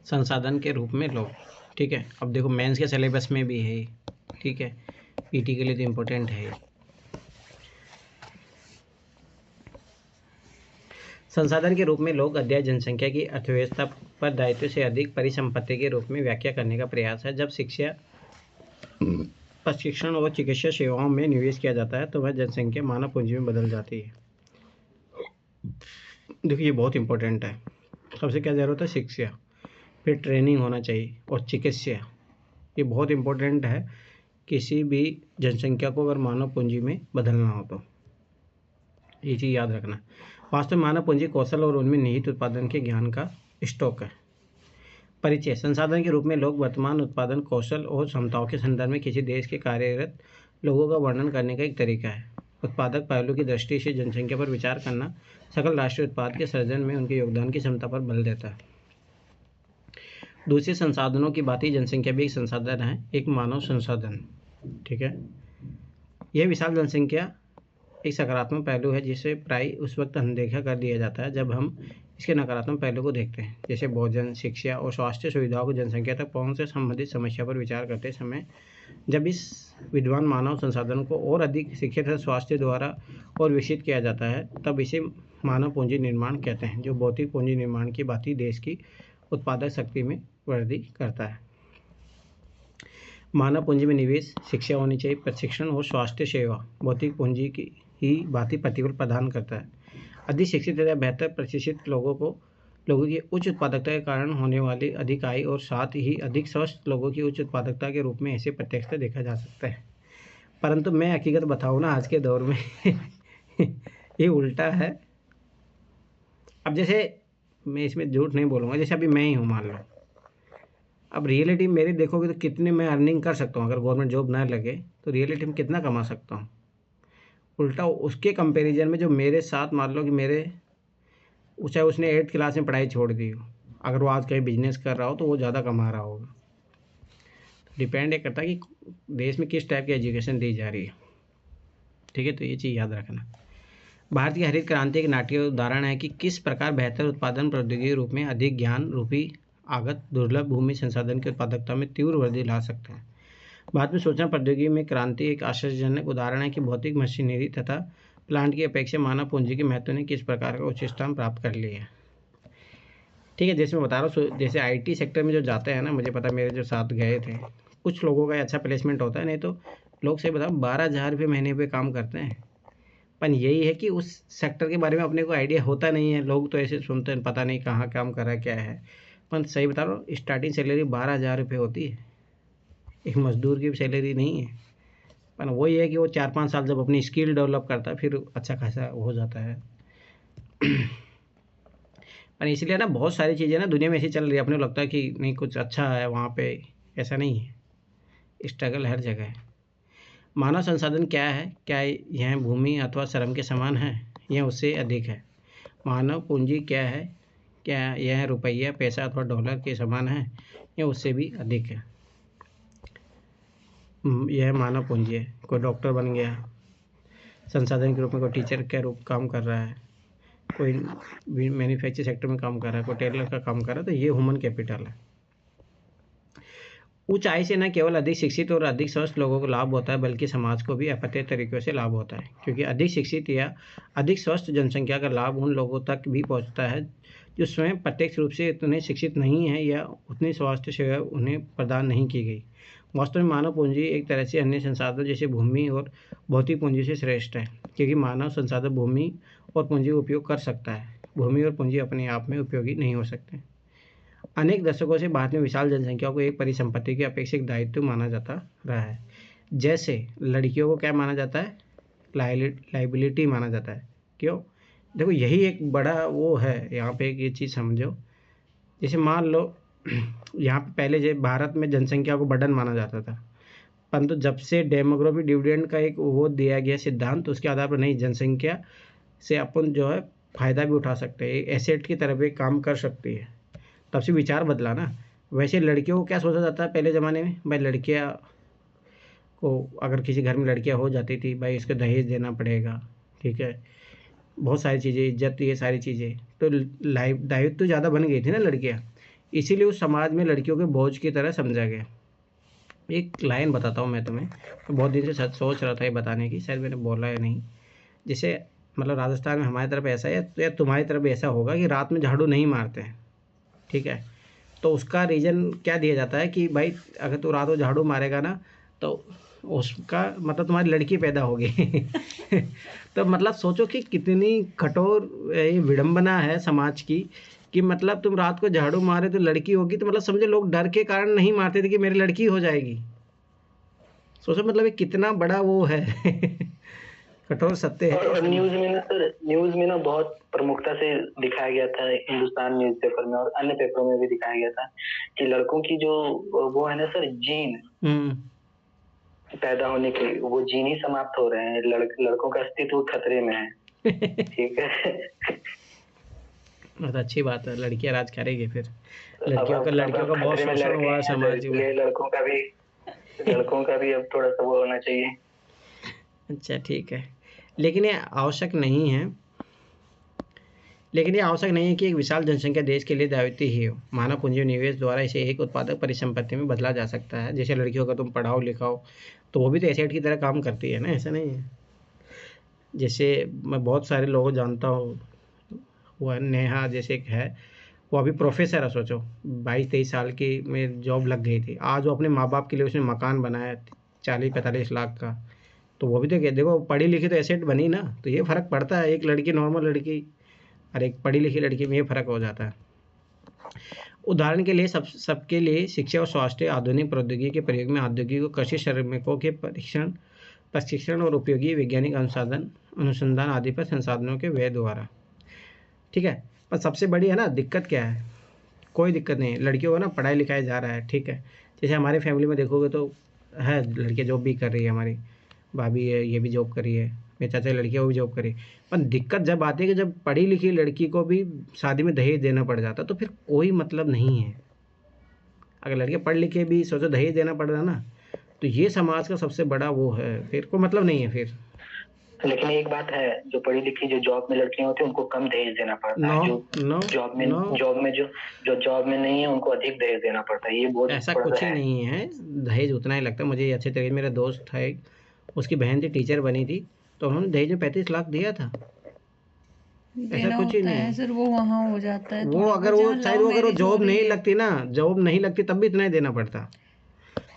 संसाधन के रूप में लोग, ठीक है। अब देखो मेंस के सिलेबस में भी है, ठीक है, पीटी के लिए तो इम्पोर्टेंट है। संसाधन के रूप में लोग अध्याय जनसंख्या की अर्थव्यवस्था पर दायित्व से अधिक परिसंपत्ति के रूप में व्याख्या करने का प्रयास है। जब शिक्षा, प्रशिक्षण और चिकित्सा सेवाओं में निवेश किया जाता है तो वह जनसंख्या मानव पूंजी में बदल जाती है। देखिए ये बहुत इंपॉर्टेंट है। सबसे क्या जरूरत है? शिक्षा, फिर ट्रेनिंग होना चाहिए और चिकित्सा। ये बहुत इंपॉर्टेंट है किसी भी जनसंख्या को अगर मानव पूंजी में बदलना हो तो, ये चीज़ याद रखना। वास्तव में मानव पूंजी कौशल और उनमें निहित उत्पादन के ज्ञान का स्टॉक है। परिचय, संसाधन के रूप में लोग वर्तमान उत्पादन कौशल और क्षमताओं के संदर्भ में किसी देश के कार्यरत लोगों का वर्णन करने का एक तरीका है। उत्पादक पहलू की दृष्टि से जनसंख्या पर विचार करना सकल राष्ट्रीय उत्पाद के सृजन में उनके योगदान की क्षमता पर बल देता है। दूसरे संसाधनों की बात ही जनसंख्या भी एक संसाधन है, एक मानव संसाधन, ठीक है। यह विशाल जनसंख्या एक सकारात्मक पहलू है जिसे प्राय उस वक्त अनदेखा कर दिया जाता है जब हम इसके नकारात्मक पहलू को देखते हैं, जैसे भोजन, शिक्षा और स्वास्थ्य सुविधाओं को जनसंख्या तक पहुंच से संबंधित समस्या पर विचार करते समय जब इस विद्वान मानव संसाधन को और अधिक शिक्षित स्वास्थ्य द्वारा और विकसित किया जाता है तब इसे मानव पूंजी निर्माण कहते हैं, जो भौतिक पूंजी निर्माण की भांति देश की उत्पादक शक्ति में वृद्धि करता है। मानव पूंजी में निवेश, शिक्षा होनी चाहिए, प्रशिक्षण और स्वास्थ्य सेवा भौतिक पूंजी की ही भांति प्रतिफल प्रदान करता है। अधिक शिक्षित तथा बेहतर प्रशिक्षित लोगों की उच्च उत्पादकता के कारण होने वाली अधिक आय और साथ ही अधिक स्वस्थ लोगों की उच्च उत्पादकता के रूप में ऐसे प्रत्यक्षता देखा जा सकता है। परंतु मैं हकीकत बताऊँ ना, आज के दौर में ये उल्टा है। अब जैसे मैं इसमें झूठ नहीं बोलूँगा, जैसे अभी मैं ही हूँ मान लो, अब रियलिटी मेरी देखोगे तो कितने मैं अर्निंग कर सकता हूँ, अगर गवर्नमेंट जॉब ना लगे तो रियलिटी में कितना कमा सकता हूँ। उल्टा उसके कंपैरिजन में जो मेरे साथ मान लो कि मेरे, चाहे उसने 8th क्लास में पढ़ाई छोड़ दी हो, अगर वो आज कहीं बिजनेस कर रहा हो तो वो ज़्यादा कमा रहा होगा। डिपेंड ये करता है कि देश में किस टाइप की एजुकेशन दी जा रही है, ठीक है। तो ये चीज़ याद रखना। भारतीय हरित क्रांति एक नाट्य उदाहरण है कि किस प्रकार बेहतर उत्पादन प्रौद्योगिकी के रूप में अधिक ज्ञान रूपी आगत दुर्लभ भूमि संसाधन की उत्पादकता में तीव्र वृद्धि ला सकते हैं। भारत में सूचना प्रौद्योगिकी में क्रांति एक आश्चर्यजनक उदाहरण है कि भौतिक मशीनरी तथा प्लांट की अपेक्षा मानव पूंजी के महत्व ने किस प्रकार का उच्च स्थान प्राप्त कर लिया है, ठीक है। जैसे मैं बता रहा हूँ, जैसे IT सेक्टर में जो जाते हैं ना, मुझे पता मेरे जो साथ गए थे कुछ लोगों का अच्छा प्लेसमेंट होता है, नहीं तो लोग से बताओ 12,000 रुपये महीने पे काम करते हैं। पर यही है कि उस सेक्टर के बारे में अपने को आइडिया होता नहीं है, लोग तो ऐसे सुनते हैं पता नहीं कहाँ काम कर रहा है क्या है। पर सही बता रहा हूँ, स्टार्टिंग सैलरी 12,000 रुपये होती है, एक मजदूर की सैलरी नहीं है। पर वही है कि वो 4-5 साल जब अपनी स्किल डेवलप करता है फिर अच्छा खासा हो जाता है। पर इसलिए ना बहुत सारी चीज़ें ना दुनिया में ऐसी चल रही है, अपने को लगता है कि नहीं कुछ अच्छा है वहाँ पे, ऐसा नहीं है, स्ट्रगल हर जगह है। मानव संसाधन क्या है? क्या यह भूमि अथवा श्रम के समान है? यह उससे अधिक है। मानव पूंजी क्या है? क्या यह रुपया, पैसा अथवा डॉलर के समान है? यह उससे भी अधिक है। यह मानव पूंजी है। कोई डॉक्टर बन गया संसाधन के रूप में, कोई टीचर के रूप काम कर रहा है, कोई मैन्युफैक्चर सेक्टर में काम कर रहा है, कोई टेलर का काम कर रहा है, तो ये ह्यूमन कैपिटल है। उच्च आय से न केवल अधिक शिक्षित और अधिक स्वस्थ लोगों को लाभ होता है बल्कि समाज को भी अप्रत्यक्ष तरीकों से लाभ होता है, क्योंकि अधिक शिक्षित या अधिक स्वस्थ जनसंख्या का लाभ उन लोगों तक भी पहुंचता है जो स्वयं प्रत्यक्ष रूप से उतने शिक्षित नहीं है या उतनी स्वास्थ्य सेवा उन्हें प्रदान नहीं की गई। वास्तव में मानव पूंजी एक तरह से अन्य संसाधन जैसे भूमि और भौतिक पूंजी से श्रेष्ठ है, क्योंकि मानव संसाधन भूमि और पूंजी का उपयोग कर सकता है। भूमि और पूंजी अपने आप में उपयोगी नहीं हो सकते। अनेक दशकों से भारत में विशाल जनसंख्या को एक परिसंपत्ति के अपेक्षित दायित्व माना जाता रहा है। जैसे लड़कियों को क्या माना जाता है? लाइबिलिटी माना जाता है। क्यों? देखो यही एक बड़ा वो है यहाँ पे, एक ये चीज़ समझो। जैसे मान लो यहाँ पे पहले जो भारत में जनसंख्या को बर्डन माना जाता था, परंतु जब से डेमोग्राफी डिविडेंड का एक वो दिया गया सिद्धांत, तो उसके आधार पर नहीं, जनसंख्या से अपन जो है फ़ायदा भी उठा सकते हैं, एक एसेट की तरह भी काम कर सकती है। तब से विचार बदला ना। वैसे लड़कियों को क्या सोचा जाता है पहले ज़माने में? भाई लड़कियां को, अगर किसी घर में लड़कियां हो जाती थी, भाई इसको दहेज देना पड़ेगा, ठीक है, बहुत सारी चीज़ें, इज्जत, ये सारी चीज़ें, तो लाइफ दायित्व तो ज़्यादा बन गई थी ना लड़कियां। इसीलिए उस समाज में लड़कियों के बोझ की तरह समझा गया। एक लाइन बताता हूँ मैं तुम्हें, मैं बहुत दिन से सोच रहा था ये बताने की, शायद मैंने बोला है नहीं। जैसे मतलब राजस्थान में हमारी तरफ ऐसा है या तुम्हारी तरफ भी ऐसा होगा कि रात में झाड़ू नहीं मारते हैं, ठीक है। तो उसका रीज़न क्या दिया जाता है कि भाई अगर तू रात को झाड़ू मारेगा ना तो उसका मतलब तुम्हारी लड़की पैदा होगी। तो मतलब सोचो कि कितनी कठोर ये विडंबना है समाज की, कि मतलब तुम रात को झाड़ू मारे तो लड़की होगी, तो मतलब समझो लोग डर के कारण नहीं मारते थे कि मेरी लड़की हो जाएगी। सोचो मतलब ये कितना बड़ा वो है। कठोर सत्य है और न्यूज में ना सर, न्यूज में ना बहुत प्रमुखता से दिखाया गया था, हिंदुस्तान न्यूज़पेपर में और अन्य पेपरों में भी दिखाया गया था कि लड़कों की जो वो है ना सर, जीन पैदा होने के, वो जीन ही समाप्त हो रहे हैं, लड़कों का अस्तित्व खतरे में है। ठीक है। बहुत अच्छी बात है, लड़कियां राज करेगी फिर। अब लड़कियों का बहुत खतरे में शोषण लड़के हुआ है हैं, तो समाज में। इसलिए लड़कों का भी अब थोड़ा सा वो होना चाहिए। अच्छा ठीक है, लेकिन ये आवश्यक नहीं है। लेकिन ये आवश्यक नहीं है कि एक विशाल जनसंख्या देश के लिए दायित्व ही हो। मानव पूंजी और निवेश द्वारा इसे एक उत्पादक परिसंपत्ति में बदला जा सकता है। जैसे लड़कियों का तुम पढ़ाओ लिखाओ तो वो भी तो एसेट की तरह काम करती है ना, ऐसा नहीं है। जैसे मैं बहुत सारे लोगों को जानता हूँ, वो नेहा जैसे एक है, वो अभी प्रोफेसर है, सोचो 22-23 साल की में जॉब लग गई थी। आज वो अपने माँ बाप के लिए उसने मकान बनाया 40-45 लाख का। तो वो भी तो देखो पढ़ी लिखी तो एसेट बनी ना। तो ये फ़र्क पड़ता है, एक लड़की नॉर्मल लड़की और एक पढ़ी लिखी लड़की में ये फ़र्क हो जाता है। उदाहरण के लिए सबके लिए शिक्षा और स्वास्थ्य आधुनिक प्रौद्योगिकी के प्रयोग में औद्योगिक और कृषि श्रमिकों के प्रशिक्षण और उपयोगी वैज्ञानिक अनुसंधान आदि पर संसाधनों के व्यय द्वारा, ठीक है। पर सबसे बड़ी है ना दिक्कत क्या है, कोई दिक्कत नहीं है, लड़कियों को ना पढ़ाई लिखाया जा रहा है, ठीक है। जैसे हमारी फैमिली में देखोगे तो है, लड़कियाँ जॉब भी कर रही है, हमारी भाभी है ये भी जॉब कर रही है, मेरे चाचा की लड़कियाँ वो भी जॉब कर रही है। पर दिक्कत जब आती है कि जब पढ़ी लिखी लड़की को भी शादी में दहेज देना पड़ जाता तो फिर कोई मतलब नहीं है। अगर लड़के पढ़ लिख के भी सोचो दहेज देना पड़ रहा है ना, तो ये समाज का सबसे बड़ा वो है, फिर कोई मतलब नहीं है फिर। लेकिन एक बात है, जो पढ़ी लिखी जो जॉब में लड़कियां होती है उनको कम दहेज देना पड़ता नो है, जो नो नो, जॉब में नहीं है उनको अधिक दहेज देना पड़ता है, ये बहुत ऐसा थोड़ा कुछ सा ही है। नहीं है। दहेज उतना ही लगता है मुझे अच्छे तरीके। मेरा दोस्त था एक, उसकी बहन थी टीचर बनी थी, तो उन्होंने दहेज में 35 लाख दिया था। ऐसा देना कुछ ही होता नहीं है है। सर, वो वहाँ हो जाता है वो थोड़ा अगर बहुत, वो जहाँ शायद लव वो अगर वो मैरिज हो रही है। जॉब नहीं लगती तब भी इतना ही देना पड़ता।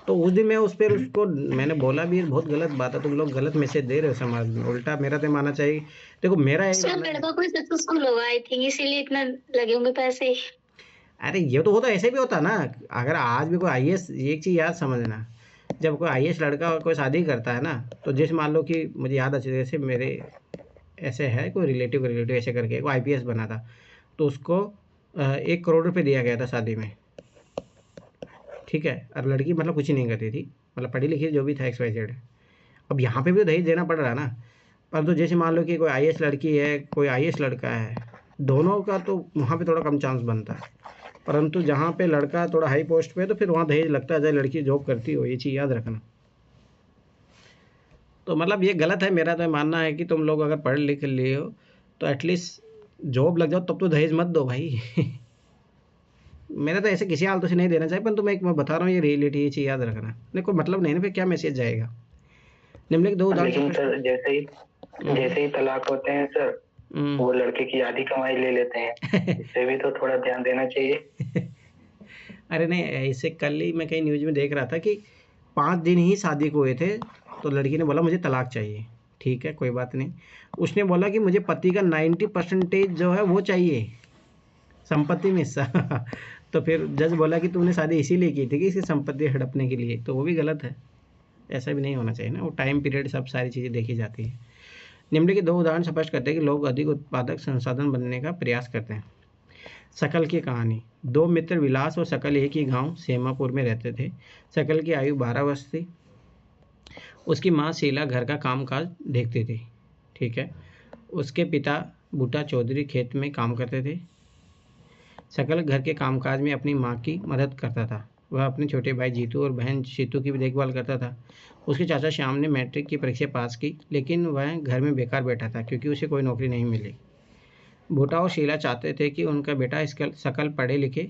तो उस दिन मैं उस पर उसको मैंने बोला भी बहुत गलत बात है, तुम लोग गलत मैसेज दे रहे हो समाज में। उल्टा मेरा तो मानना चाहिए, देखो मेरा एक सर लड़का कोई सक्सेसफुल होगा आई थिंक, इसीलिए इतना लगे होंगे पैसे। अरे ये तो होता, ऐसे भी होता ना। अगर आज भी कोई आईएएस, एक चीज़ याद समझना, जब कोई आईएएस लड़का कोई शादी करता है ना, तो जैसे मान लो कि मुझे याद अच्छे जैसे मेरे ऐसे है कोई रिलेटिव ऐसे करके वो आईपीएस बना था, तो उसको 1 करोड़ रुपए दिया गया था शादी में, ठीक है। और लड़की मतलब कुछ ही नहीं करती थी, मतलब पढ़ी लिखी जो भी था XYZ। अब यहाँ पे भी तो दहेज देना पड़ रहा है ना। परंतु जैसे मान लो कि कोई आईएएस लड़की है कोई आईएएस लड़का है, दोनों का तो वहाँ पे थोड़ा कम चांस बनता है। परंतु जहाँ पे लड़का थोड़ा हाई पोस्ट पे है तो फिर वहाँ दहेज लगता है, चाहे लड़की जॉब करती हो, ये चीज़ याद रखना। तो मतलब ये गलत है, मेरा तो मानना है कि तुम लोग अगर पढ़ लिख लिए हो तो एटलीस्ट जॉब लग जाओ, तब तो दहेज मत दो भाई। मेरा तो ऐसे किसी हालतों से नहीं देना चाहिए, परंतु मैं बता रहा हूँ ये रियलिटी, ये चीज़ याद रखना। नहीं कोई मतलब नहीं ना, फिर क्या मैसेज जाएगा। निम्नलिखित 2 उदाहरण लेकिन स्पष्ट। सर जैसे ही तलाक होते हैं सर, वो लड़के की आधी कमाई ले लेते हैं, इससे भी तो थोड़ा ध्यान देना चाहिए। अरे नहीं, ऐसे कल ही मैं कहीं न्यूज़ में देख रहा था कि 5 दिन ही शादी को हुए थे, तो लड़की ने बोला मुझे तलाक चाहिए, ठीक है कोई बात नहीं। उसने बोला कि मुझे पति का 90% जो है वो चाहिए, संपत्ति में हिस्सा। तो फिर जज बोला कि तुमने शादी इसीलिए की थी कि इसकी संपत्ति हड़पने के लिए, तो वो भी गलत है। ऐसा भी नहीं होना चाहिए ना, वो टाइम पीरियड सब सारी चीज़ें देखी जाती है। निम्नलिखित 2 उदाहरण स्पष्ट करते हैं कि लोग अधिक उत्पादक संसाधन बनने का प्रयास करते हैं। शकल की कहानी। 2 मित्र विलास और शकल एक ही गांव सेमापुर में रहते थे। शकल की आयु 12 वर्ष थी। उसकी माँ शीला घर का कामकाज देखती थी, ठीक है। उसके पिता बूटा चौधरी खेत में काम करते थे। शकल घर के कामकाज में अपनी माँ की मदद करता था। वह अपने छोटे भाई जीतू और बहन शीतू की भी देखभाल करता था। उसके चाचा श्याम ने मैट्रिक की परीक्षा पास की, लेकिन वह घर में बेकार बैठा था क्योंकि उसे कोई नौकरी नहीं मिली। भूटा और शीला चाहते थे कि उनका बेटा सकल पढ़े लिखे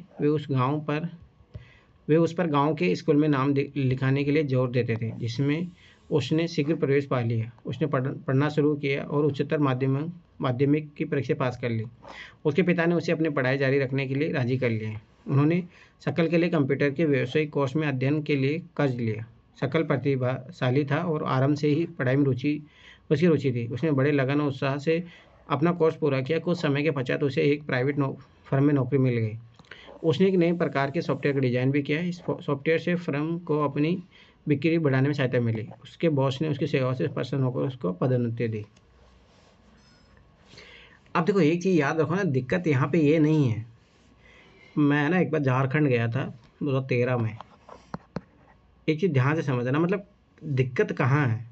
वे उस पर गांव के स्कूल में नाम लिखाने के लिए जोर देते थे, जिसमें उसने शीघ्र प्रवेश पा लिया। उसने पढ़ना शुरू किया और उच्चतर माध्यमिक की परीक्षा पास कर ली। उसके पिता ने उसे अपनी पढ़ाई जारी रखने के लिए राजी कर लिया। उन्होंने सकल के लिए कंप्यूटर के व्यावसायिक कोर्स में अध्ययन के लिए कर्ज लिया। सकल प्रतिभाशाली था और आरंभ से ही पढ़ाई में उसकी रुचि थी। उसने बड़े लगन और उत्साह से अपना कोर्स पूरा किया। कुछ समय के पश्चात उसे एक प्राइवेट फर्म में नौकरी मिल गई। उसने एक नए प्रकार के सॉफ्टवेयर का डिजाइन भी किया। इस सॉफ्टवेयर से फर्म को अपनी बिक्री बढ़ाने में सहायता मिली। उसके बॉस ने उसकी सेवा से प्रसन्न होकर उसको पदोन्नति दी। अब देखो एक चीज़ याद रखो ना, दिक्कत यहाँ पे ये नहीं है। मैं ना एक बार झारखंड गया था 2013 में। एक चीज़ ध्यान से समझना, मतलब दिक्कत कहाँ है।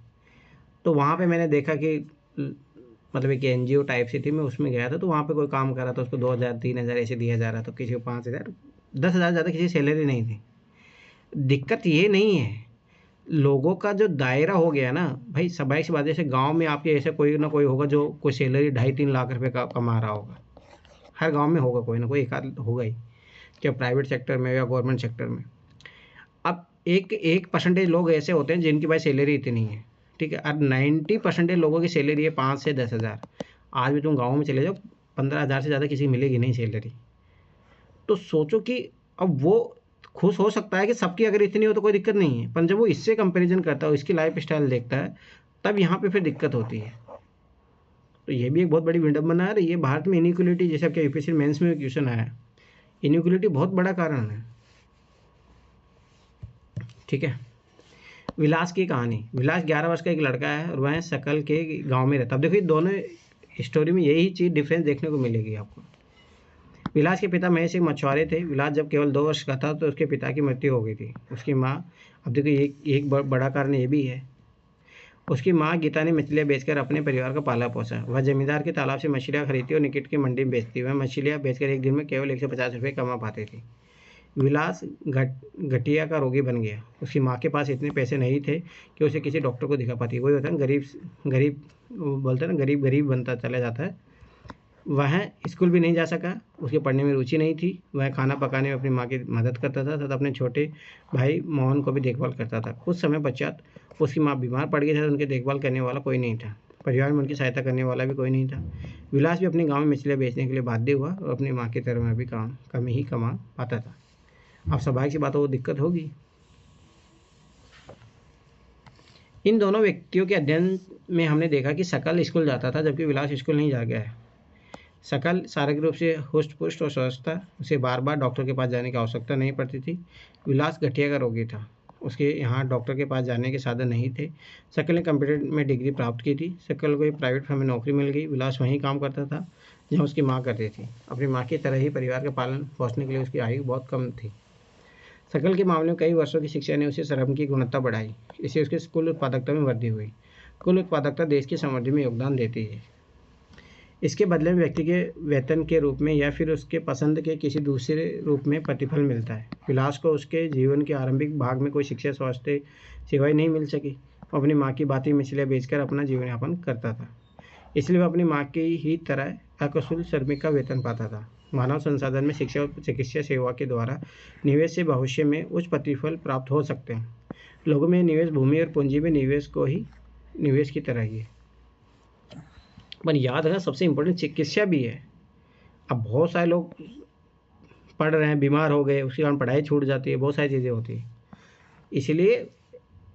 तो वहाँ पे मैंने देखा कि मतलब एक NGO टाइप से थी, मैं उसमें गया था। तो वहाँ पे कोई काम कर रहा था, उसको 2000 3000 ऐसे दिया जा रहा था, किसी को 5000 10,000 ज़्यादा किसी सैलरी नहीं थी। दिक्कत ये नहीं है, लोगों का जो दायरा हो गया ना भाई। स्वाभाविक सी बात है, जैसे गांव में आपके ऐसे कोई ना कोई होगा जो कोई सैलरी 2.5-3 लाख रुपए का कमा रहा होगा। हर गांव में होगा कोई ना कोई, एक आध होगा ही, चाहे प्राइवेट सेक्टर में या गवर्नमेंट सेक्टर में। अब एक परसेंटेज लोग ऐसे होते हैं जिनकी भाई सैलरी इतनी है, ठीक है। अब 90% लोगों की सैलरी है 5 से 10,000। आज भी तुम गाँव में चले जाओ, 15,000 से ज़्यादा किसी की मिलेगी नहीं सैलरी। तो सोचो कि अब वो खुश हो सकता है कि सबकी अगर इतनी हो तो कोई दिक्कत नहीं है, पर जब वो इससे कंपैरिजन करता है, इसकी लाइफ स्टाइल देखता है, तब यहाँ पे फिर दिक्कत होती है। तो ये भी एक बहुत बड़ी विडंबना है। ये भारत में इनइक्वलिटी, जैसे आपके UPSC मेंस में क्वेश्चन आया, इनइक्वलिटी बहुत बड़ा कारण है, ठीक है। विलास की कहानी। विलास 11 वर्ष का एक लड़का है और वह सकल के गाँव में रहता है। अब देखो ये दोनों स्टोरी में यही चीज़ डिफरेंस देखने को मिलेगी आपको। विलास के पिता महेश एक मछुआरे थे। विलास जब केवल 2 वर्ष का था तो उसके पिता की मृत्यु हो गई थी। उसकी माँ, अब देखो एक बड़ा कारण ये भी है, उसकी माँ गीता ने मछलियाँ बेचकर अपने परिवार का पाला पोसा। वह जमींदार के तालाब से मछलियाँ खरीदती और निकट की मंडी में बेचती। वह मछलियाँ बेचकर एक दिन में केवल 150 रुपये कमा पाती थी। विलास गठिया का रोगी बन गया। उसकी माँ के पास इतने पैसे नहीं थे कि उसे किसी डॉक्टर को दिखा पाती। वही होता है गरीब बोलते हैं ना, गरीब बनता चला जाता है। वह स्कूल भी नहीं जा सका, उसके पढ़ने में रुचि नहीं थी। वह खाना पकाने में अपनी माँ की मदद करता था तथा अपने छोटे भाई मोहन को भी देखभाल करता था। कुछ समय पश्चात उसकी माँ बीमार पड़ गई थी। उनकी देखभाल करने वाला कोई नहीं था। परिवार में उनकी सहायता करने वाला भी कोई नहीं था। विलास भी अपने गाँव में मछलियाँ बेचने के लिए बाध्य हुआ और अपनी माँ की तरह में भी कम ही कमा पाता था। अब स्वाभाविक सी बात हो, दिक्कत होगी। इन दोनों व्यक्तियों के अध्ययन में हमने देखा कि सकल स्कूल जाता था जबकि विलास स्कूल नहीं जा गया है। सकल शारीरिक रूप से हुष्ट पुष्ट और स्वस्थ था। उसे बार बार डॉक्टर के पास जाने की आवश्यकता नहीं पड़ती थी। विलास गठिया का रोगी था। उसके यहाँ डॉक्टर के पास जाने के साधन नहीं थे। सकल ने कंप्यूटर में डिग्री प्राप्त की थी। सकल को एक प्राइवेट फर्म में नौकरी मिल गई। विलास वहीं काम करता था जहाँ उसकी माँ करती थी। अपनी माँ की तरह ही परिवार का पालन पोषने के लिए उसकी आयु बहुत कम थी। सकल के मामले में कई वर्षों की शिक्षा ने उसे श्रम की गुणवत्ता बढ़ाई। इससे उसकी कुल उत्पादकता में वृद्धि हुई। कुल उत्पादकता देश की समृद्धि में योगदान देती है। इसके बदले में व्यक्ति के वेतन के रूप में या फिर उसके पसंद के किसी दूसरे रूप में प्रतिफल मिलता है। विलास को उसके जीवन के आरंभिक भाग में कोई शिक्षा, स्वास्थ्य सेवाएं नहीं मिल सकी। वो अपनी माँ की बाती मछलियाँ बेचकर अपना जीवन यापन करता था। इसलिए वह अपनी माँ की ही तरह अकुशल श्रमिक का वेतन पाता था। मानव संसाधन में शिक्षा और चिकित्सा सेवा के द्वारा निवेश से भविष्य में उच्च प्रतिफल प्राप्त हो सकते हैं। लोगों में निवेश भूमि और पूंजी में निवेश को ही निवेश की तरह ही है। पर याद रखना, सबसे इम्पोर्टेंट चिकित्सा भी है। अब बहुत सारे लोग पढ़ रहे हैं, बीमार हो गए, उसके कारण पढ़ाई छूट जाती है, बहुत सारी चीज़ें होती है। इसलिए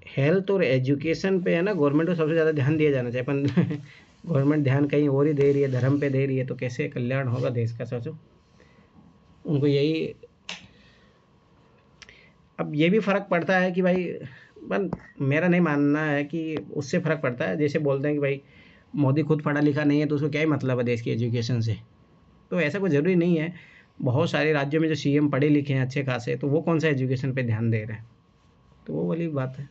हेल्थ और एजुकेशन पे है ना, गवर्नमेंट को सबसे ज़्यादा ध्यान दिया जाना चाहिए। पर गवर्नमेंट ध्यान कहीं और ही दे रही है, धर्म पे दे रही है, तो कैसे कल्याण होगा देश का, सोचो। उनको यही, अब ये भी फ़र्क पड़ता है कि भाई, पर मेरा नहीं मानना है कि उससे फ़र्क पड़ता है। जैसे बोलते हैं कि भाई मोदी खुद पढ़ा लिखा नहीं है तो उसको क्या ही मतलब है देश की एजुकेशन से। तो ऐसा कोई ज़रूरी नहीं है। बहुत सारे राज्यों में जो CM पढ़े लिखे हैं अच्छे खासे, तो वो कौन सा एजुकेशन पे ध्यान दे रहे हैं, तो वो वाली बात है।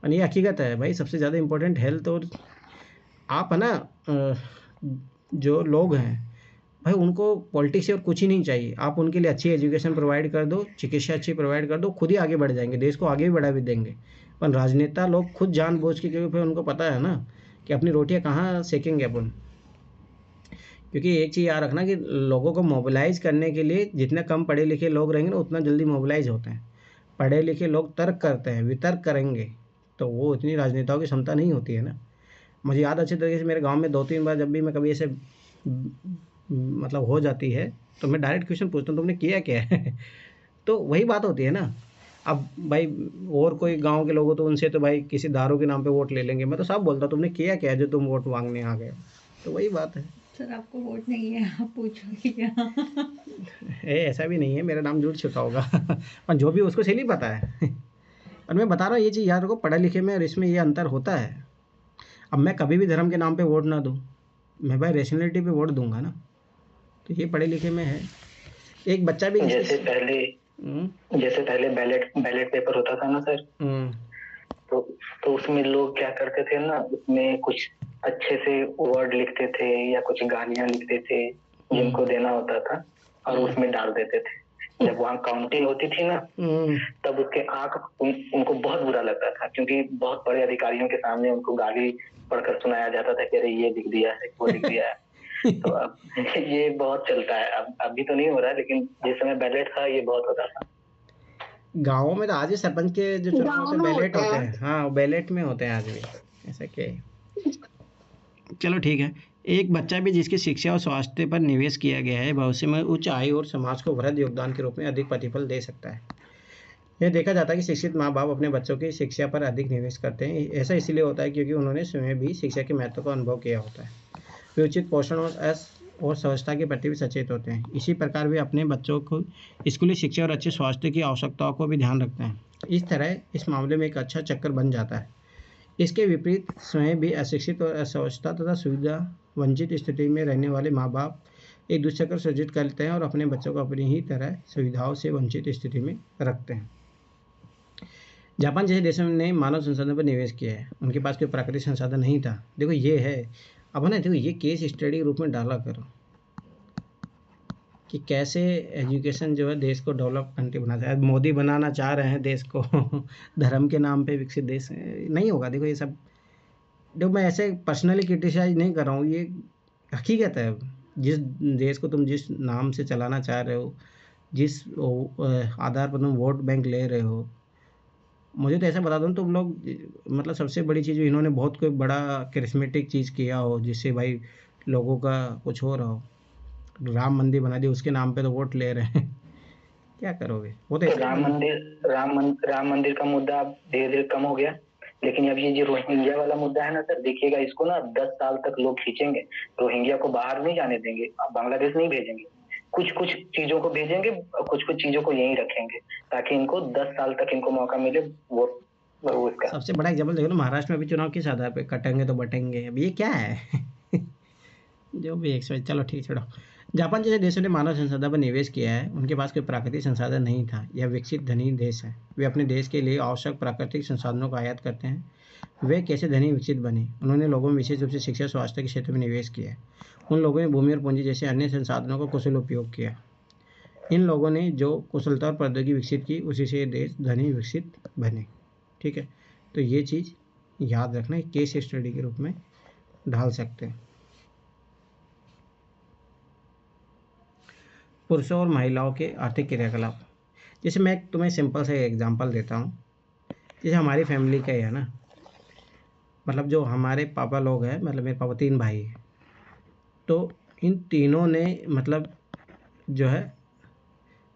और ये हकीकत है भाई, सबसे ज़्यादा इम्पोर्टेंट हेल्थ। और आप है ना, जो लोग हैं भाई, उनको पॉलिटिक्स से और कुछ ही नहीं चाहिए। आप उनके लिए अच्छी एजुकेशन प्रोवाइड कर दो, चिकित्सा अच्छी प्रोवाइड कर दो, खुद ही आगे बढ़ जाएंगे, देश को आगे भी बढ़ा भी देंगे। पर राजनेता लोग खुद जानबूझ के, क्योंकि फिर उनको पता है ना कि अपनी रोटियां कहाँ सेकेंगे अपन, क्योंकि एक चीज़ याद रखना कि लोगों को मोबिलाइज करने के लिए जितने कम पढ़े लिखे लोग रहेंगे ना उतना जल्दी मोबिलाइज होते हैं। पढ़े लिखे लोग तर्क करते हैं, वितर्क करेंगे तो वो इतनी राजनेताओं की क्षमता नहीं होती है ना। मुझे याद अच्छी तरीके से मेरे गांव में 2-3 बार जब भी मैं कभी ऐसे मतलब हो जाती है तो मैं डायरेक्ट क्वेश्चन पूछता हूँ तुमने किया क्या है तो वही बात होती है ना। अब भाई और कोई गांव के लोग हो तो उनसे तो भाई किसी दारू के नाम पे वोट ले लेंगे, मैं तो सब बोलता हूँ तुमने किया क्या है जो तुम वोट मांगने आ गए। तो वही बात है। सर आपको वोट नहीं है, आप पूछो क्या? ऐसा भी नहीं है, मेरा नाम जुड़ चुका होगा पर जो भी उसको सही नहीं पता है और मैं बता रहा हूँ ये चीज़ याद रखो, पढ़े लिखे में और इसमें ये अंतर होता है। अब मैं कभी भी धर्म के नाम पे वोट ना दूँ, मैं भाई रैशनैलिटी पे वोट दूंगा ना। तो ये पढ़े लिखे में है। एक बच्चा भी जैसे पहले बैलेट पेपर होता था ना सर, तो उसमें लोग क्या करते थे ना, उसमें कुछ अच्छे से वर्ड लिखते थे या कुछ गालियां लिखते थे जिनको देना होता था और उसमें डाल देते थे। जब वहाँ काउंटिंग होती थी ना तब उसके उनको बहुत बुरा लगता था, क्योंकि बहुत बड़े अधिकारियों के सामने उनको गाली पढ़कर सुनाया जाता था कि अरे ये लिख दिया है, वो लिख दिया है। तो अब ये बहुत चलता है। अब अभी तो नहीं हो रहा है, लेकिन जिस समय बैलेट था ये बहुत होता था। गाँव में तो आज भी सरपंच के जो चुनाव से बैलेट होते हैं, हाँ बैलेट में होते हैं आज भी, ऐसा क्या है। चलो ठीक है। एक बच्चा भी जिसकी शिक्षा और स्वास्थ्य पर निवेश किया गया है भविष्य में उच्च आय और समाज को वृहद योगदान के रूप में अधिक प्रतिफल दे सकता है। यह देखा जाता है कि शिक्षित माँ बाप अपने बच्चों की शिक्षा पर अधिक निवेश करते हैं। ऐसा इसलिए होता है क्योंकि उन्होंने स्वयं भी शिक्षा के महत्व का अनुभव किया होता है। वे उचित पोषण और स्वच्छता के प्रति भी सचेत होते हैं। इसी प्रकार वे अपने बच्चों को स्कूली शिक्षा और अच्छे स्वास्थ्य की आवश्यकताओं को भी ध्यान रखते हैं। इस तरह इस मामले में एक अच्छा चक्कर बन जाता है। इसके विपरीत स्वयं भी अशिक्षित और अस्वच्छता तथा सुविधा वंचित स्थिति में रहने वाले माँ बाप एक दूसरे को सृजित करते हैं और अपने बच्चों को अपनी ही तरह सुविधाओं से वंचित स्थिति में रखते हैं। जापान जैसे देशों ने मानव संसाधन पर निवेश किया है, उनके पास कोई प्राकृतिक संसाधन नहीं था। देखो ये है, अब ना देखो ये केस स्टडी के रूप में डाला करो कि कैसे एजुकेशन जो है देश को डेवलप कंट्री बनाता है। मोदी बनाना चाह रहे हैं देश को धर्म के नाम पे विकसित देश नहीं होगा। देखो ये सब, देखो मैं ऐसे पर्सनली क्रिटिसाइज नहीं कर रहा हूँ, ये हकीकत है। जिस देश को तुम जिस नाम से चलाना चाह रहे हो, जिस आधार पर तुम वोट बैंक ले रहे हो, मुझे तो ऐसा बता दो तुम लोग मतलब सबसे बड़ी चीज़ इन्होंने बहुत कोई बड़ा करिश्मेटिक चीज़ किया हो जिससे भाई लोगों का कुछ हो रहा हो, राम मंदिर बना दिया उसके नाम पे तो वोट ले रहे हैं क्या करोगे। वो तो राम मंदिर का मुद्दा अब धीरे धीरे कम हो गया, लेकिन अब ये जो रोहिंग्या वाला मुद्दा है ना सर, देखिएगा इसको ना 10 साल तक लोग खींचेंगे। रोहिंग्या को बाहर नहीं जाने देंगे, अब बांग्लादेश नहीं भेजेंगे, कुछ कुछ चीजों को भेजेंगे, कुछ कुछ चीजों को यहीं रखेंगे ताकि इनको 10 साल तक इनको मौका मिले वो इसका। सबसे बड़ा एग्जाम्पल देखो ना, महाराष्ट्र में भी चुनाव किस आधार पे, कटेंगे तो बटेंगे। अब ये क्या है जो भी एक चलो ठीक छोड़ो। जापान जैसे देशों ने मानव संसाधन पर निवेश किया है, उनके पास कोई प्राकृतिक संसाधन नहीं था। यह विकसित धनी देश है, वे अपने देश के लिए आवश्यक प्राकृतिक संसाधनों को आयात करते हैं। वे कैसे धनी विकसित बने, उन्होंने लोगों में विशेष रूप से शिक्षा स्वास्थ्य के क्षेत्र में निवेश किया है। उन लोगों ने भूमि और पूंजी जैसे अन्य संसाधनों का कुशल उपयोग किया। इन लोगों ने जो कुशलता और प्रौद्योगिकी विकसित की उसी से देश धनी विकसित बने। ठीक है, तो ये चीज़ याद रखना, केस स्टडी के रूप में ढाल सकते हैं। पुरुषों और महिलाओं के आर्थिक क्रियाकलाप, जैसे मैं तुम्हें सिंपल सा एग्जांपल देता हूँ। जैसे हमारी फैमिली का ही है ना, मतलब जो हमारे पापा लोग हैं, मतलब मेरे पापा 3 भाई हैं, तो इन तीनों ने मतलब जो है,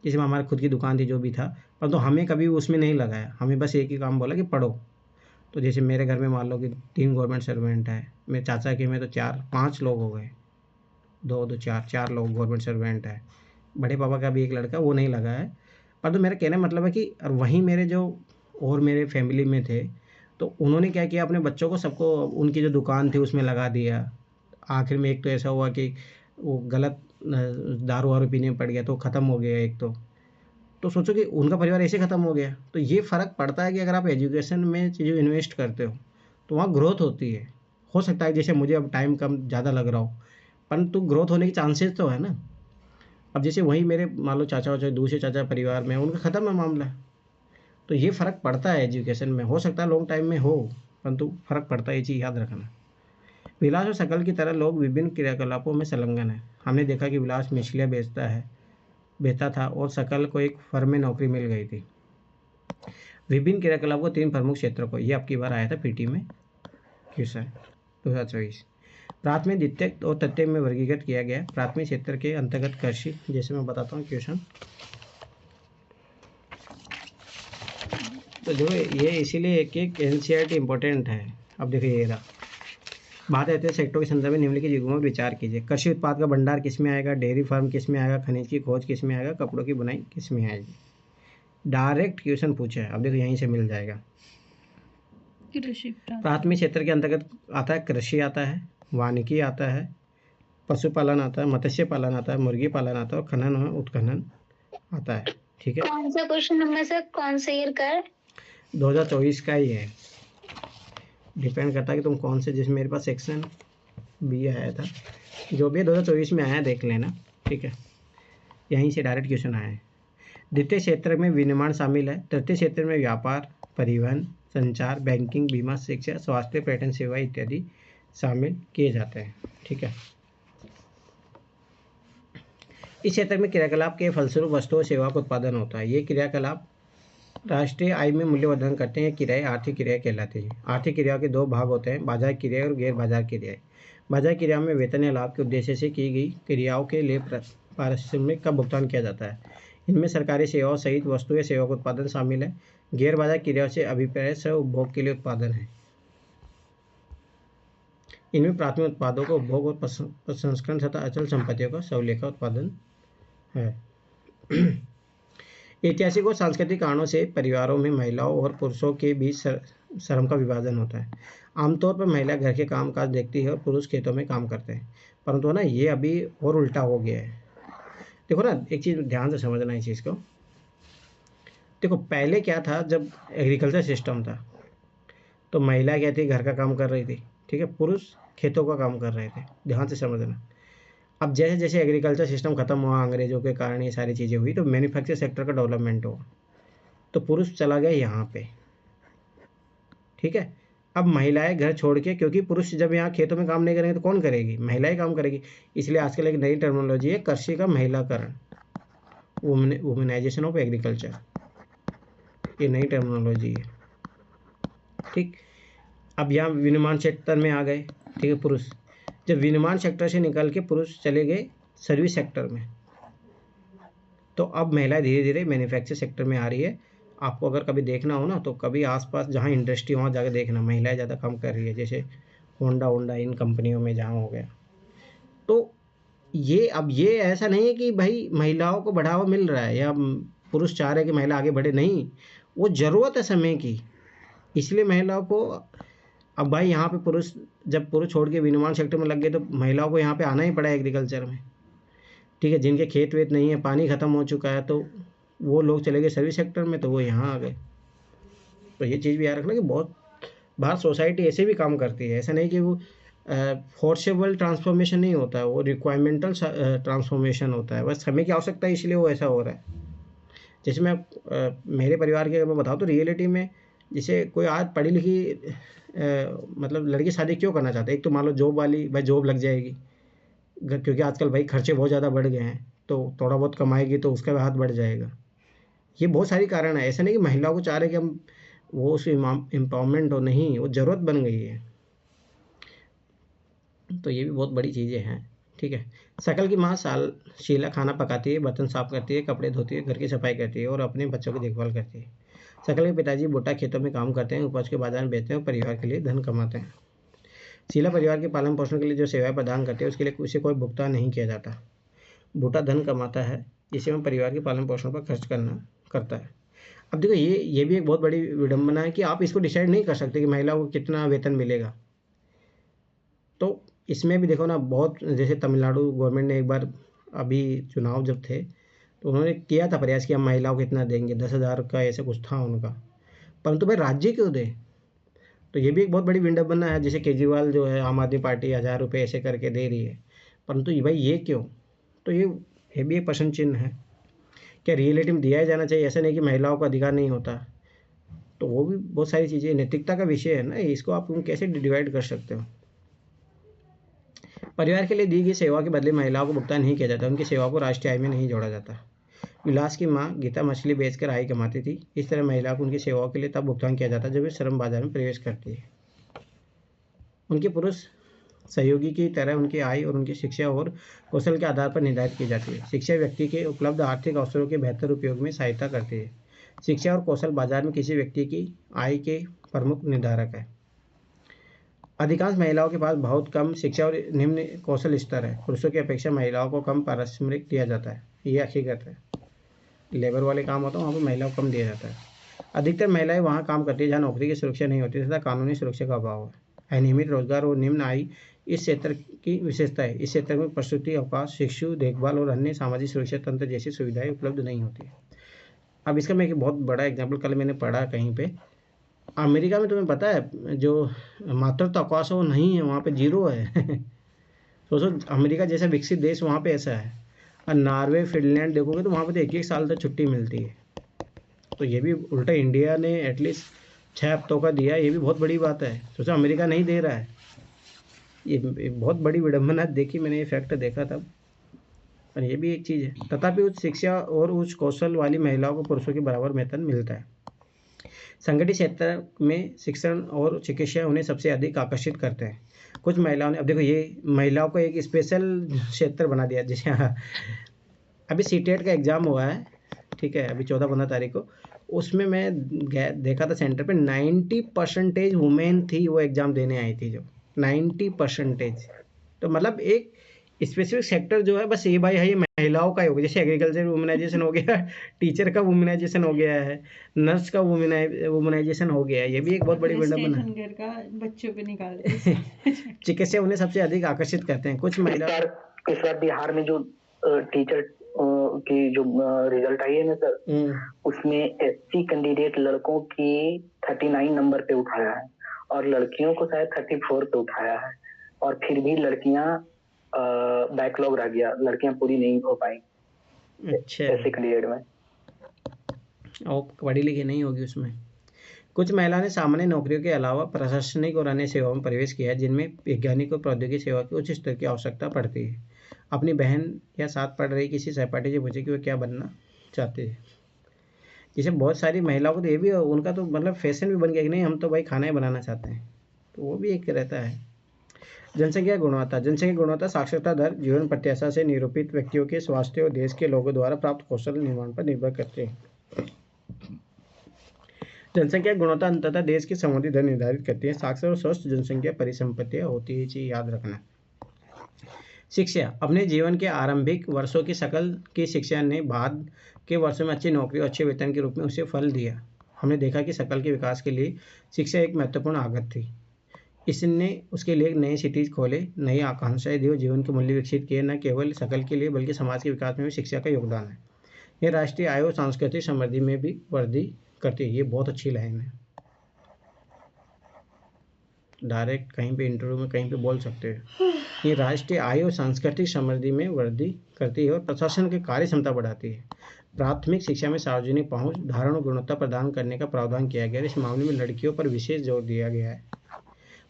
जैसे हमारी खुद की दुकान थी जो भी था, पर तो हमें कभी उसमें नहीं लगाया, हमें बस एक ही काम बोला कि पढ़ो। तो जैसे मेरे घर में मान लो कि 3 गवर्नमेंट सर्वेंट है, मेरे चाचा के में तो 4-5 लोग हो गए, 2 4 लोग गवर्नमेंट सर्वेंट है। बड़े पापा का भी एक लड़का, वो नहीं लगा है। पर तो मेरा कहने का मतलब है कि और वहीं मेरे जो और मेरे फैमिली में थे, तो उन्होंने क्या किया, अपने बच्चों को सबको उनकी जो दुकान थी उसमें लगा दिया। आखिर में एक तो ऐसा हुआ कि वो गलत दारू वारू पीने में पड़ गया तो ख़त्म हो गया एक तो सोचो कि उनका परिवार ऐसे ख़त्म हो गया। तो ये फ़र्क पड़ता है कि अगर आप एजुकेशन में चीज़ें इन्वेस्ट करते हो तो वहाँ ग्रोथ होती है। हो सकता है जैसे मुझे अब टाइम कम ज़्यादा लग रहा हो, परंतु ग्रोथ होने के चांसेस तो है ना। अब जैसे वहीं मेरे मान लो चाचा वाचा दूसरे चाचा परिवार में, उनका ख़त्म है मामला। तो ये फ़र्क पड़ता है एजुकेशन में। हो सकता है लॉन्ग टाइम में हो, परंतु फ़र्क पड़ता है, ये चीज़ याद रखना। विलास और शकल की तरह लोग विभिन्न क्रियाकलापों में संलग्न हैं। हमने देखा कि विलास मछलियाँ बेचता था और शकल को एक फर्म में नौकरी मिल गई थी। विभिन्न क्रियाकलापों को 3 प्रमुख क्षेत्रों को, ये आपकी बार आया था पीटी में क्वेश्चन 2024। प्राथमिक, द्वितीयक और तृतीयक में वर्गीकृत किया गया। प्राथमिक क्षेत्र के अंतर्गत कृषि, जैसे मैं बताता हूँ क्वेश्चन, तो जो ये इसीलिए एक एनसीईआरटी इम्पोर्टेंट है। अब देखिए ये रहा, बात आते हैं सेक्टरों के संदर्भ में निम्नलिखित युग्मों पर विचार कीजिए। कृषि उत्पाद का भंडार किस में आएगा, डेयरी फार्म किस में आएगा, खनिज की खोज किस में आएगा, कपड़ों की बुनाई किस में आएगी। डायरेक्ट क्वेश्चन पूछा है, अब देखो यहीं से मिल जाएगा। प्राथमिक क्षेत्र के अंतर्गत आता है कृषि, आता है वानिकी, आता है पशुपालन, आता है मत्स्य पालन, आता है मुर्गी पालन, आता है और खनन और उत्खनन आता है। ठीक है, कौन सा क्वेश्चन नंबर सर, कौन से ईयर का है? 2024 का ही है। डिपेंड करता है कि तुम कौन से, जिसमें मेरे पास सेक्शन बी आया था, जो भी 2024 में आया देख लेना। ठीक है, यहीं से डायरेक्ट क्वेश्चन आया है। द्वितीय क्षेत्र में विनिर्माण शामिल है। तृतीय क्षेत्र में व्यापार, परिवहन, संचार, बैंकिंग, बीमा, शिक्षा, स्वास्थ्य, पर्यटन सेवा इत्यादि शामिल किए जाते हैं। ठीक है, इस क्षेत्र में क्रियाकलाप के फलस्वरूप वस्तु और सेवा का उत्पादन होता है। ये क्रियाकलाप राष्ट्रीय आय में मूल्यवर्धन करते हैं। क्रियाएं आर्थिक क्रियाएं कहलाती हैं। आर्थिक क्रियाओं के 2 भाग होते हैं, बाजार क्रियाएं और गैर बाजार क्रियाएं। बाजार क्रियाओं में वेतन या लाभ के उद्देश्य से की गई क्रियाओं के लिए पारिश्रमिक का भुगतान किया जाता है। इनमें सरकारी सेवाओं सहित वस्तु या सेवा का उत्पादन शामिल है। गैर बाजार क्रियाओं से अभिप्राय से उपभोग के लिए उत्पादन है। इनमें प्राथमिक उत्पादों को उपभोग और प्रसंस्करण तथा अचल संपत्तियों का सवलेखा उत्पादन है। ऐतिहासिक और सांस्कृतिक कारणों से परिवारों में महिलाओं और पुरुषों के बीच श्रम का विभाजन होता है। आमतौर पर महिला घर के काम काज देखती है और पुरुष खेतों में काम करते हैं, परंतु ना ये अभी और उल्टा हो गया है। देखो ना, एक चीज़ ध्यान से समझना इस चीज़ को। देखो पहले क्या था, जब एग्रीकल्चर सिस्टम था तो महिला क्या थी, घर का काम कर रही थी। ठीक है, पुरुष खेतों का काम कर रहे थे। ध्यान से समझना। अब जैसे जैसे एग्रीकल्चर सिस्टम खत्म हुआ अंग्रेजों के कारण, ये सारी चीज़ें हुई, तो मैन्युफैक्चर सेक्टर का डेवलपमेंट हुआ, तो पुरुष चला गया यहाँ पे। ठीक है, अब महिलाएं घर छोड़ के, क्योंकि पुरुष जब यहाँ खेतों में काम नहीं करेंगे तो कौन करेगी, महिलाएं काम करेगी। इसलिए आजकल एक नई टर्मिनोलॉजी है, कृषि का महिलाकरण, वुमेनाइजेशन ऑफ एग्रीकल्चर, ये नई टर्मिनोलॉजी है। ठीक, अब यहाँ विनिर्माण सेक्टर में आ गए। ठीक है, पुरुष जब विनिर्माण सेक्टर से निकल के पुरुष चले गए सर्विस सेक्टर में, तो अब महिलाएं धीरे धीरे मैन्युफैक्चर सेक्टर में आ रही है। आपको अगर कभी देखना हो ना, तो कभी आसपास जहाँ इंडस्ट्री वहाँ जाकर देखना, महिलाएं ज़्यादा काम कर रही है, जैसे होंडा इन कंपनियों में जहाँ हो गया। तो ये अब ये ऐसा नहीं है कि भाई महिलाओं को बढ़ावा मिल रहा है या पुरुष चाह रहे हैं कि महिला आगे बढ़े, नहीं, वो ज़रूरत है समय की, इसलिए महिलाओं को। अब भाई यहाँ पे पुरुष, जब पुरुष छोड़ के विनिर्माण सेक्टर में लग गए तो महिलाओं को यहाँ पे आना ही पड़ा एग्रीकल्चर में। ठीक है, जिनके खेत वेत नहीं है, पानी ख़त्म हो चुका है, तो वो लोग चले गए सर्विस सेक्टर में, तो वो यहाँ आ गए। तो ये चीज़ भी याद रखना कि बहुत बाहर सोसाइटी ऐसे भी काम करती है। ऐसा नहीं कि वो फोर्सेबल ट्रांसफॉर्मेशन नहीं होता है, वो रिक्वायरमेंटल ट्रांसफॉर्मेशन होता है, बस समय की आवश्यकता है, इसलिए वो ऐसा हो रहा है। जैसे मैं मेरे परिवार के अगर मैं बताऊँ तो रियलिटी में, जैसे कोई आज पढ़ी लिखी मतलब लड़की शादी क्यों करना चाहते हैं, एक तो मान लो जॉब वाली, भाई जॉब लग जाएगी, क्योंकि आजकल भाई खर्चे बहुत ज़्यादा बढ़ गए हैं, तो थोड़ा बहुत कमाएगी तो उसका भी हाथ बढ़ जाएगा। ये बहुत सारी कारण है, ऐसा नहीं कि महिलाओं को चाह रहे कि हम वो उस एम्पावरमेंट हो, नहीं, वो ज़रूरत बन गई है। तो ये भी बहुत बड़ी चीज़ें हैं। ठीक है, शकल की माँ शीला खाना पकाती है, बर्तन साफ करती है, कपड़े धोती है, घर की सफाई करती है और अपने बच्चों की देखभाल करती है। शकल के पिताजी बूटा खेतों में काम करते हैं, उपज के बाजार में बेचते हैं और परिवार के लिए धन कमाते हैं। शीला परिवार के पालन पोषण के लिए जो सेवाएं प्रदान करती है उसके लिए उसे कोई भुगतान नहीं किया जाता। बूटा धन कमाता है, जिसे वह परिवार के पालन पोषण पर खर्च करता है। अब देखो ये भी एक बहुत बड़ी विडंबना है कि आप इसको डिसाइड नहीं कर सकते कि महिला को कितना वेतन मिलेगा। तो इसमें भी देखो ना, बहुत जैसे तमिलनाडु गवर्नमेंट ने एक बार अभी चुनाव जब थे तो उन्होंने किया था प्रयास कि हम महिलाओं को इतना देंगे, 10,000 का ऐसा कुछ था उनका, परंतु भाई राज्य क्यों दे। तो ये भी एक बहुत बड़ी विडंबना है। जैसे केजरीवाल जो है, आम आदमी पार्टी 1,000 रुपये ऐसे करके दे रही है, परंतु ये भाई ये क्यों। तो ये भी एक प्रश्न चिन्ह है। क्या रियलिटी में दिया जाना चाहिए, ऐसा नहीं कि महिलाओं का अधिकार नहीं होता। तो वो भी बहुत सारी चीज़ें नैतिकता का विषय है ना, इसको आप कैसे डिवाइड कर सकते हो। परिवार के लिए दी गई सेवा के बदले महिलाओं को भुगतान नहीं किया जाता, उनकी सेवा को राष्ट्रीय आय में नहीं जोड़ा जाता। विलास की माँ गीता मछली बेचकर आय कमाती थी। इस तरह महिला को उनकी सेवाओं के लिए तब भुगतान किया जाता जब वे श्रम बाजार में प्रवेश करती है। उनके पुरुष सहयोगी की तरह उनकी आय और उनकी शिक्षा और कौशल के आधार पर निर्धारित की जाती है। शिक्षा व्यक्ति के उपलब्ध आर्थिक अवसरों के बेहतर उपयोग में सहायता करती है। शिक्षा और कौशल बाजार में किसी व्यक्ति की आय के प्रमुख निर्धारक है। अधिकांश महिलाओं के पास बहुत कम शिक्षा और निम्न कौशल स्तर है। पुरुषों की अपेक्षा महिलाओं को कम पारिश्रमिक दिया जाता है। ये हकीकत है। लेबर वाले काम होता है वहाँ पर महिलाओं को कम दिया जाता है। अधिकतर महिलाएं वहाँ काम करती है जहाँ नौकरी की सुरक्षा नहीं होती तथा कानूनी सुरक्षा का अभाव है। अनियमित रोजगार और निम्न आय इस क्षेत्र की विशेषता है। इस क्षेत्र में प्रसूति अवकाश, शिशु देखभाल और अन्य सामाजिक सुरक्षा तंत्र जैसी सुविधाएं उपलब्ध नहीं होती है। अब इसका मैं एक बहुत बड़ा एग्जाम्पल कल मैंने पढ़ा कहीं पे, अमेरिका में तुम्हें पता है जो मातृत्व अवकाश है वो नहीं है, वहाँ पे जीरो है। सोचो अमेरिका जैसा विकसित देश वहाँ पे ऐसा है। और नॉर्वे फिनलैंड देखोगे तो वहाँ पे तो 1-1 साल तक छुट्टी मिलती है। तो ये भी उल्टा इंडिया ने एटलीस्ट 6 हफ्तों का दिया, ये भी बहुत बड़ी बात है। सोचो अमेरिका नहीं दे रहा है, ये बहुत बड़ी विडम्बना देखी मैंने, ये फैक्ट देखा तब। और ये भी एक चीज़ है। तथापि उच्च शिक्षा और उच्च कौशल वाली महिलाओं को पुरुषों के बराबर वेतन मिलता है। संगठित क्षेत्र में शिक्षण और चिकित्सा उन्हें सबसे अधिक आकर्षित करते हैं। कुछ महिलाओं ने, अब देखो ये महिलाओं को एक स्पेशल क्षेत्र बना दिया। जैसे अभी सीटेट का एग्ज़ाम हुआ है, ठीक है, अभी 14-15 तारीख को। उसमें मैं देखा था सेंटर पे 90% वुमेन थी, वो एग्ज़ाम देने आई थी जो 90%। तो मतलब एक स्पेसिफिक सेक्टर जो है बस ये भाई है, ये महिलाओं का ही होगा। जैसे एग्रीकल्चर वुमेनाइजेशन हो गया, टीचर का वुमेनाइजेशन हो गया है, नर्स का वुमेनाइजेशन हो गया है। ये भी एक बहुत बड़ी विडम्बना है। घर का बच्चों पे निकालते चिकित्सा उन्हें सबसे अधिक आकर्षित करते हैं। कुछ महिला इस बार बिहार में जो टीचर की जो रिजल्ट आई है ना सर, उसमें एससी कैंडिडेट लड़कों की 39 नंबर पे उठाया है और लड़कियों को शायद 34 पे उठाया है। और फिर भी लड़कियां बैकलॉग रह गया, लड़कियां पूरी नहीं हो पाई। अच्छा, एससी कैंडिडेट में और पढ़ी लिखी नहीं होगी उसमें। कुछ महिलाओं ने सामान्य नौकरियों के अलावा प्रशासनिक और अन्य सेवाओं में प्रवेश किया है जिनमें वैज्ञानिक और प्रौद्योगिकी सेवा की उच्च स्तर की आवश्यकता पड़ती है। अपनी बहन या साथ पढ़ रही किसी सहपाठी से पूछे कि वह क्या बनना चाहते हैं। जैसे बहुत सारी महिलाओं को तो ये भी उनका तो मतलब फैशन भी बन गया कि नहीं हम तो भाई खाना ही बनाना चाहते हैं, तो वो भी एक रहता है। जनसंख्या गुणवत्ता साक्षरता दर जीवन प्रत्याशा से निरूपित व्यक्तियों के स्वास्थ्य और देश के लोगों द्वारा प्राप्त कौशल निर्माण पर निर्भर करते हैं। जनसंख्या गुणवत्ता अंततः देश की समृद्धि दर निर्धारित करती है। साक्षर और स्वस्थ जनसंख्या परिसंपत्तियां होती है, चीज याद रखना। शिक्षा अपने जीवन के आरंभिक वर्षों की शकल की शिक्षा ने बाद के वर्षों में अच्छी नौकरी और अच्छे वेतन के रूप में उसे फल दिया। हमने देखा कि शकल के विकास के लिए शिक्षा एक महत्वपूर्ण आगत थी। इसने उसके लिए नए सिटीज खोले, नई आकांक्षाएं दी और जीवन के मूल्य विकसित किए। न केवल शकल के लिए बल्कि समाज के विकास में भी शिक्षा का योगदान है। यह राष्ट्रीय आय और सांस्कृतिक समृद्धि में भी वृद्धि करती है। ये बहुत अच्छी लाइन है, डायरेक्ट कहीं पे इंटरव्यू में कहीं पे बोल सकते हैं। ये राष्ट्रीय आय और सांस्कृतिक समृद्धि में वृद्धि करती है और प्रशासन की कार्य क्षमता बढ़ाती है। प्राथमिक शिक्षा में सार्वजनिक पहुंच, धारण और गुणवत्ता प्रदान करने का प्रावधान किया गया है। इस मामले में लड़कियों पर विशेष जोर दिया गया है।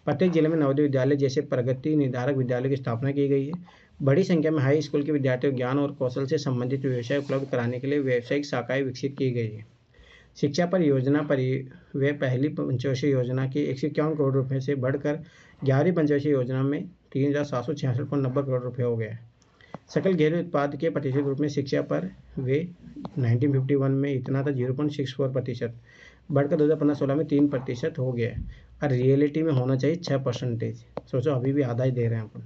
प्रत्येक जिले में नवोदय विद्यालय जैसे प्रगति निर्धारक विद्यालय की स्थापना की गई है। बड़ी संख्या में हाई स्कूल के विद्यार्थियों को ज्ञान और कौशल से संबंधित व्यवसाय उपलब्ध कराने के लिए व्यावसायिक शाखाएं विकसित की गई है। शिक्षा पर योजना वे पहली पंचवर्षीय योजना की 151 करोड़ रुपए से बढ़कर 11वीं पंचवर्षीय योजना में 3766.90 करोड़ रुपए हो गया है। सकल घरेलू उत्पाद के प्रतिशत रूप में शिक्षा पर वे 1951 में इतना था 0.64%, बढ़कर 2015-16 में 3% हो गया है। और रियलिटी में होना चाहिए 6%। सोचो अभी भी आधा ही दे रहे हैं अपन।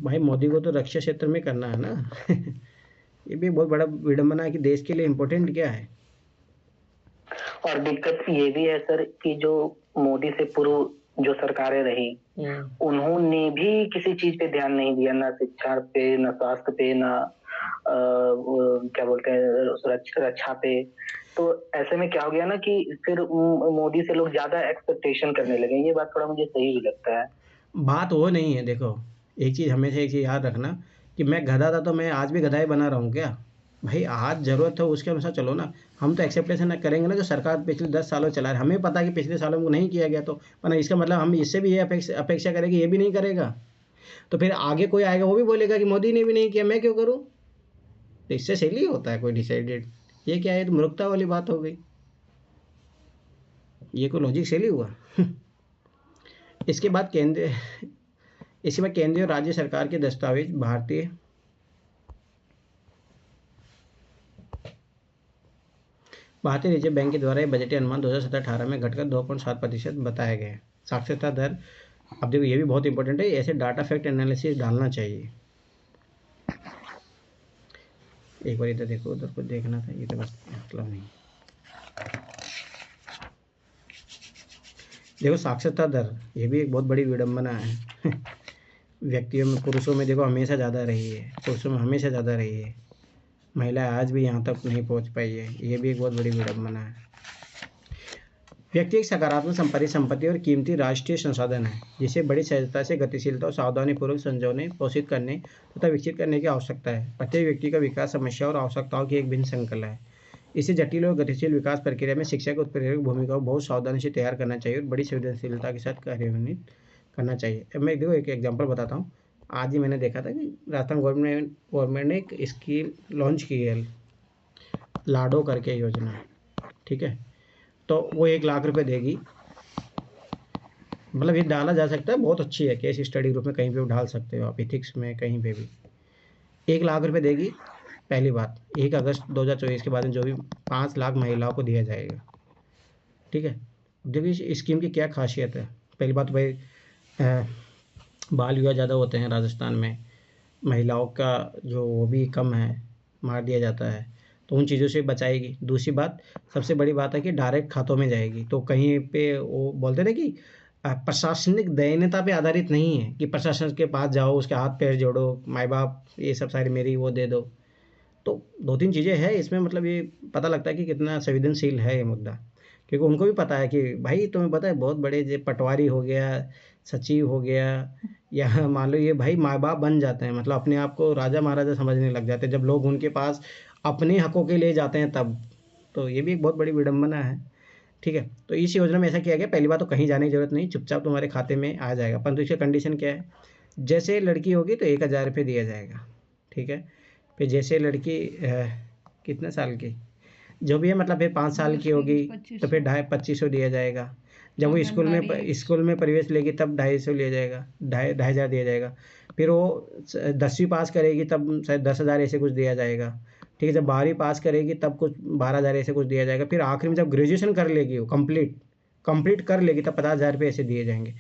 भाई मोदी को तो रक्षा क्षेत्र में करना है ना। ये भी बहुत बड़ा विडंबना है कि देश के लिए इम्पोर्टेंट क्या है। और दिक्कत ये भी है सर कि जो मोदी से पूर्व जो सरकारें रही उन्होंने भी किसी चीज पे ध्यान नहीं दिया, ना शिक्षा पे, ना स्वास्थ्य पे, ना क्या बोलते हैं रक्षा पे। तो ऐसे में क्या हो गया ना कि फिर मोदी से लोग ज्यादा एक्सपेक्टेशन करने लगे। ये बात थोड़ा मुझे सही भी लगता है। बात वो नहीं है, देखो एक चीज हमेशा एक चीज याद रखना कि मैं गधा था तो मैं आज भी गधा ही बना रहा हूँ क्या? भाई आज ज़रूरत है उसके अनुसार चलो ना। हम तो एक्सेप्टेशन करेंगे ना जो सरकार पिछले 10 सालों चला रहा है, हमें पता है कि पिछले सालों में नहीं किया गया, तो पर इसका मतलब हम इससे भी ये अपेक्षा करेंगे ये भी नहीं करेगा, तो फिर आगे कोई आएगा वो भी बोलेगा कि मोदी ने भी नहीं किया, मैं क्यों करूँ। तो इससे सही नहीं होता है कोई डिसाइडेड। ये क्या है, तो मूर्खता वाली बात हो गई, ये कोई लॉजिक सही हुआ। इसके बाद केंद्रीय और राज्य सरकार के दस्तावेज भारतीय रिजर्व बैंक के द्वारा ये बजटीय अनुमान 2017-18 में घटकर 2.7% बताया गया है। साक्षरता दर, अब देखो ये भी बहुत इंपॉर्टेंट है, ऐसे डाटा फैक्ट एनालिसिस डालना चाहिए। एक बार इधर देखो, उधर को देखना था, ये तो बस मतलब नहीं। देखो साक्षरता दर, ये भी एक बहुत बड़ी विडंबना है। व्यक्तियों में, पुरुषों में देखो हमेशा ज़्यादा रही है, पुरुषों में हमेशा ज़्यादा रही है, महिलाएं आज भी यहाँ तक नहीं पहुँच पाई है, ये भी एक बहुत बड़ी विडंबना है। व्यक्ति एक सकारात्मक परिसंपत्ति और कीमती राष्ट्रीय संसाधन है, जिसे बड़ी सहजता से, गतिशीलता और सावधानीपूर्वक संजोने, पोषित करने तथा विकसित करने की आवश्यकता है। प्रत्येक व्यक्ति का विकास समस्या और आवश्यकताओं की एक भिन्न संकलन है। इसे जटिल और गतिशील विकास प्रक्रिया में शिक्षा की उत्प्रेरक भूमिका को बहुत सावधानी से तैयार करना चाहिए और बड़ी संवेदनशीलता के साथ कार्यान्वित करना चाहिए। अब मैं देखो एक एग्जांपल बताता हूँ। आज ही मैंने देखा था कि राजस्थान गवर्नमेंट ने एक स्कीम लॉन्च की है, लाडो करके योजना, ठीक है। तो वो 1 लाख रुपए देगी, मतलब ये डाला जा सकता है, बहुत अच्छी है, केस स्टडी ग्रुप में कहीं पे भी डाल सकते हो आप, इथिक्स में कहीं पे भी। 1 लाख रुपए देगी, पहली बात 1 अगस्त 2024 के बाद में जो भी 5 लाख महिलाओं को दिया जाएगा, ठीक है। देखिए इस स्कीम की क्या खासियत है। पहली बात भाई बाल विवाह ज़्यादा होते हैं राजस्थान में, महिलाओं का जो वो भी कम है, मार दिया जाता है, तो उन चीज़ों से बचाएगी। दूसरी बात, सबसे बड़ी बात है कि डायरेक्ट खातों में जाएगी, तो कहीं पे वो बोलते हैं ना कि प्रशासनिक दयनीयता पे आधारित नहीं है कि प्रशासन के पास जाओ, उसके हाथ पैर जोड़ो, माँ बाप ये सब सारी मेरी वो दे दो। तो 2-3 चीज़ें हैं इसमें, मतलब ये पता लगता है कि कितना संवेदनशील है ये मुद्दा, क्योंकि उनको भी पता है कि भाई तुम्हें पता है बहुत बड़े जो पटवारी हो गया, सचिव हो गया, या मान लो ये भाई माँ बाप बन जाते हैं, मतलब अपने आप को राजा महाराजा समझने लग जाते हैं जब लोग उनके पास अपने हकों के लिए जाते हैं तब। तो ये भी एक बहुत बड़ी विडंबना है, ठीक है। तो इस योजना में ऐसा किया गया, पहली बात तो कहीं जाने की जरूरत नहीं, चुपचाप तुम्हारे खाते में आ जाएगा, परंतु इसका कंडीशन क्या है, जैसे लड़की होगी तो 1,000 रुपये दिया जाएगा, ठीक है। फिर जैसे लड़की कितने साल की जो भी है, मतलब फिर 5 साल की होगी तो फिर 2,500 दिया जाएगा। जब वो स्कूल में प्रवेश लेगी तब 250 लिया जाएगा, 2,500 दिया जाएगा। फिर वो 10वीं पास करेगी तब शायद 10,000 ऐसे कुछ दिया जाएगा, ठीक है। जब 12वीं पास करेगी तब कुछ 12,000 ऐसे कुछ दिया जाएगा। फिर आखिर में जब ग्रेजुएशन कर लेगी वो कंप्लीट कर लेगी तब 50,000 रुपये ऐसे दिए जाएंगे।